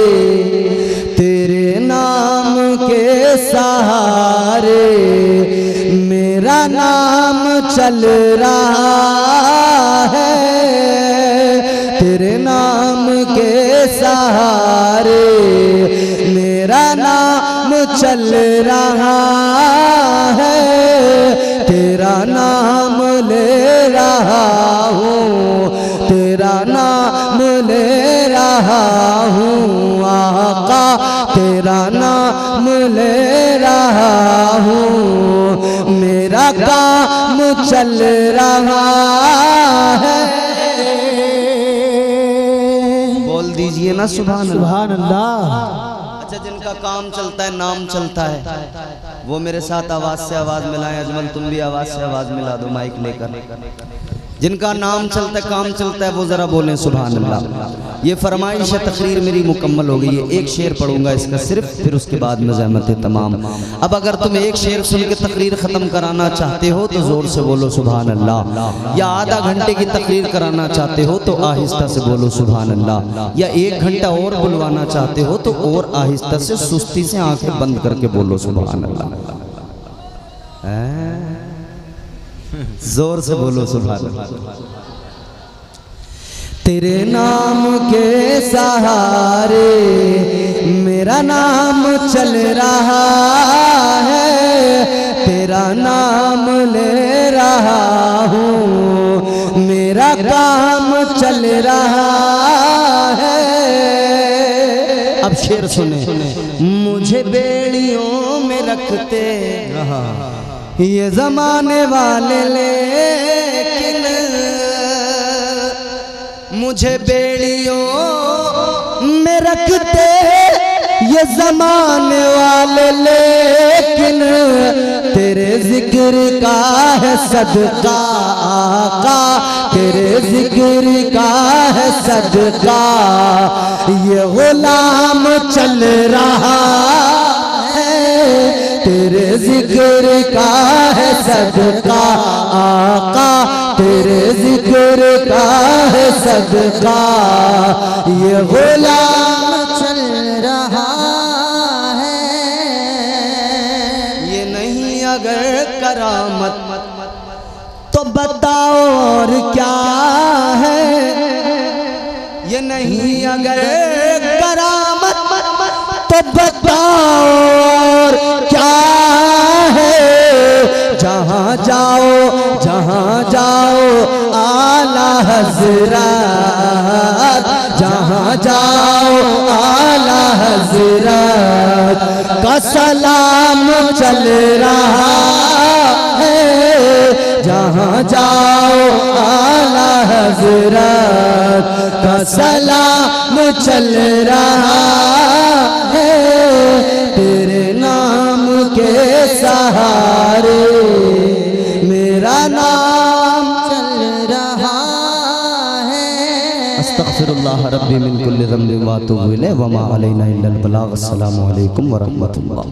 तेरे नाम के सहारे मेरा नाम चल रहा है, तेरे नाम के सहारे मेरा नाम चल रहा है, तेरा नाम ले रहा हूँ, तेरा नाम ले रहा हूँ। आका चल रहा है। बोल दीजिए ना सुभान अल्लाह। सुभान अल्लाह। अच्छा, जिनका काम चलता है, नाम चलता है, वो मेरे साथ आवाज से आवाज मिलाएं। अजमल तुम भी आवाज से आवाज मिला दो माइक लेकर। जिनका नाम चलता है, काम चलता है, वो जरा बोलें सुभान अल्लाह। ये फरमाइश तकरीर मेरी मुकम्मल हो गई है। एक शेर पढ़ूंगा इसका सिर्फ, फिर उसके बाद में ज़हमत तमाम। अब अगर तुम एक शेर सुन के तकरीर ख़त्म कराना चाहते हो तो ज़ोर से बोलो सुभान अल्लाह, या आधा घंटे की तकरीर कराना चाहते हो तो आहिस्ता से बोलो सुभान अल्लाह, या 1 घंटा और बुलवाना चाहते हो तो और आहिस्ता से सुस्ती से आंखें बंद करके बोलो सुभान अल्लाह। जोर से बोलो सुभान अल्लाह। तेरे नाम के सहारे मेरा नाम चल रहा है, तेरा नाम ले रहा हूँ, मेरा काम चल रहा है। अब शेर सुने। मुझे बेड़ियों में रखते ये जमाने वाले, लेकिन मुझे बेड़ियों में रखते ये जमाने वाले, लेकिन तेरे जिक्र का है सदका आका, तेरे जिक्र का है सदका, ये गुलाम चल रहा है, तेरे जिक्र का है सदका आका, तेरे जिक्र का है सदका, ये गुलाम चल रहा है। ये नहीं अगर करामत तो बताओ और क्या है, ये नहीं अगर करामत तो बताओ और क्या है। जहाँ जाओ आला हज़रत, जहाँ जाओ आला हज़रत का सलाम चल रहा है, जहाँ जाओ आला हज़रत का सलाम चल रहा है। तेरे नाम के सहारे मेरा नाम चल रहा है। अस्तग़फिरुल्लाह रब्बी मिन कुल्लि ज़ंबिन व अतूबु इलैहि व मा अलैना इल्लल बलाग। अस्सलामु अलैकुम व रहमतुल्लाह।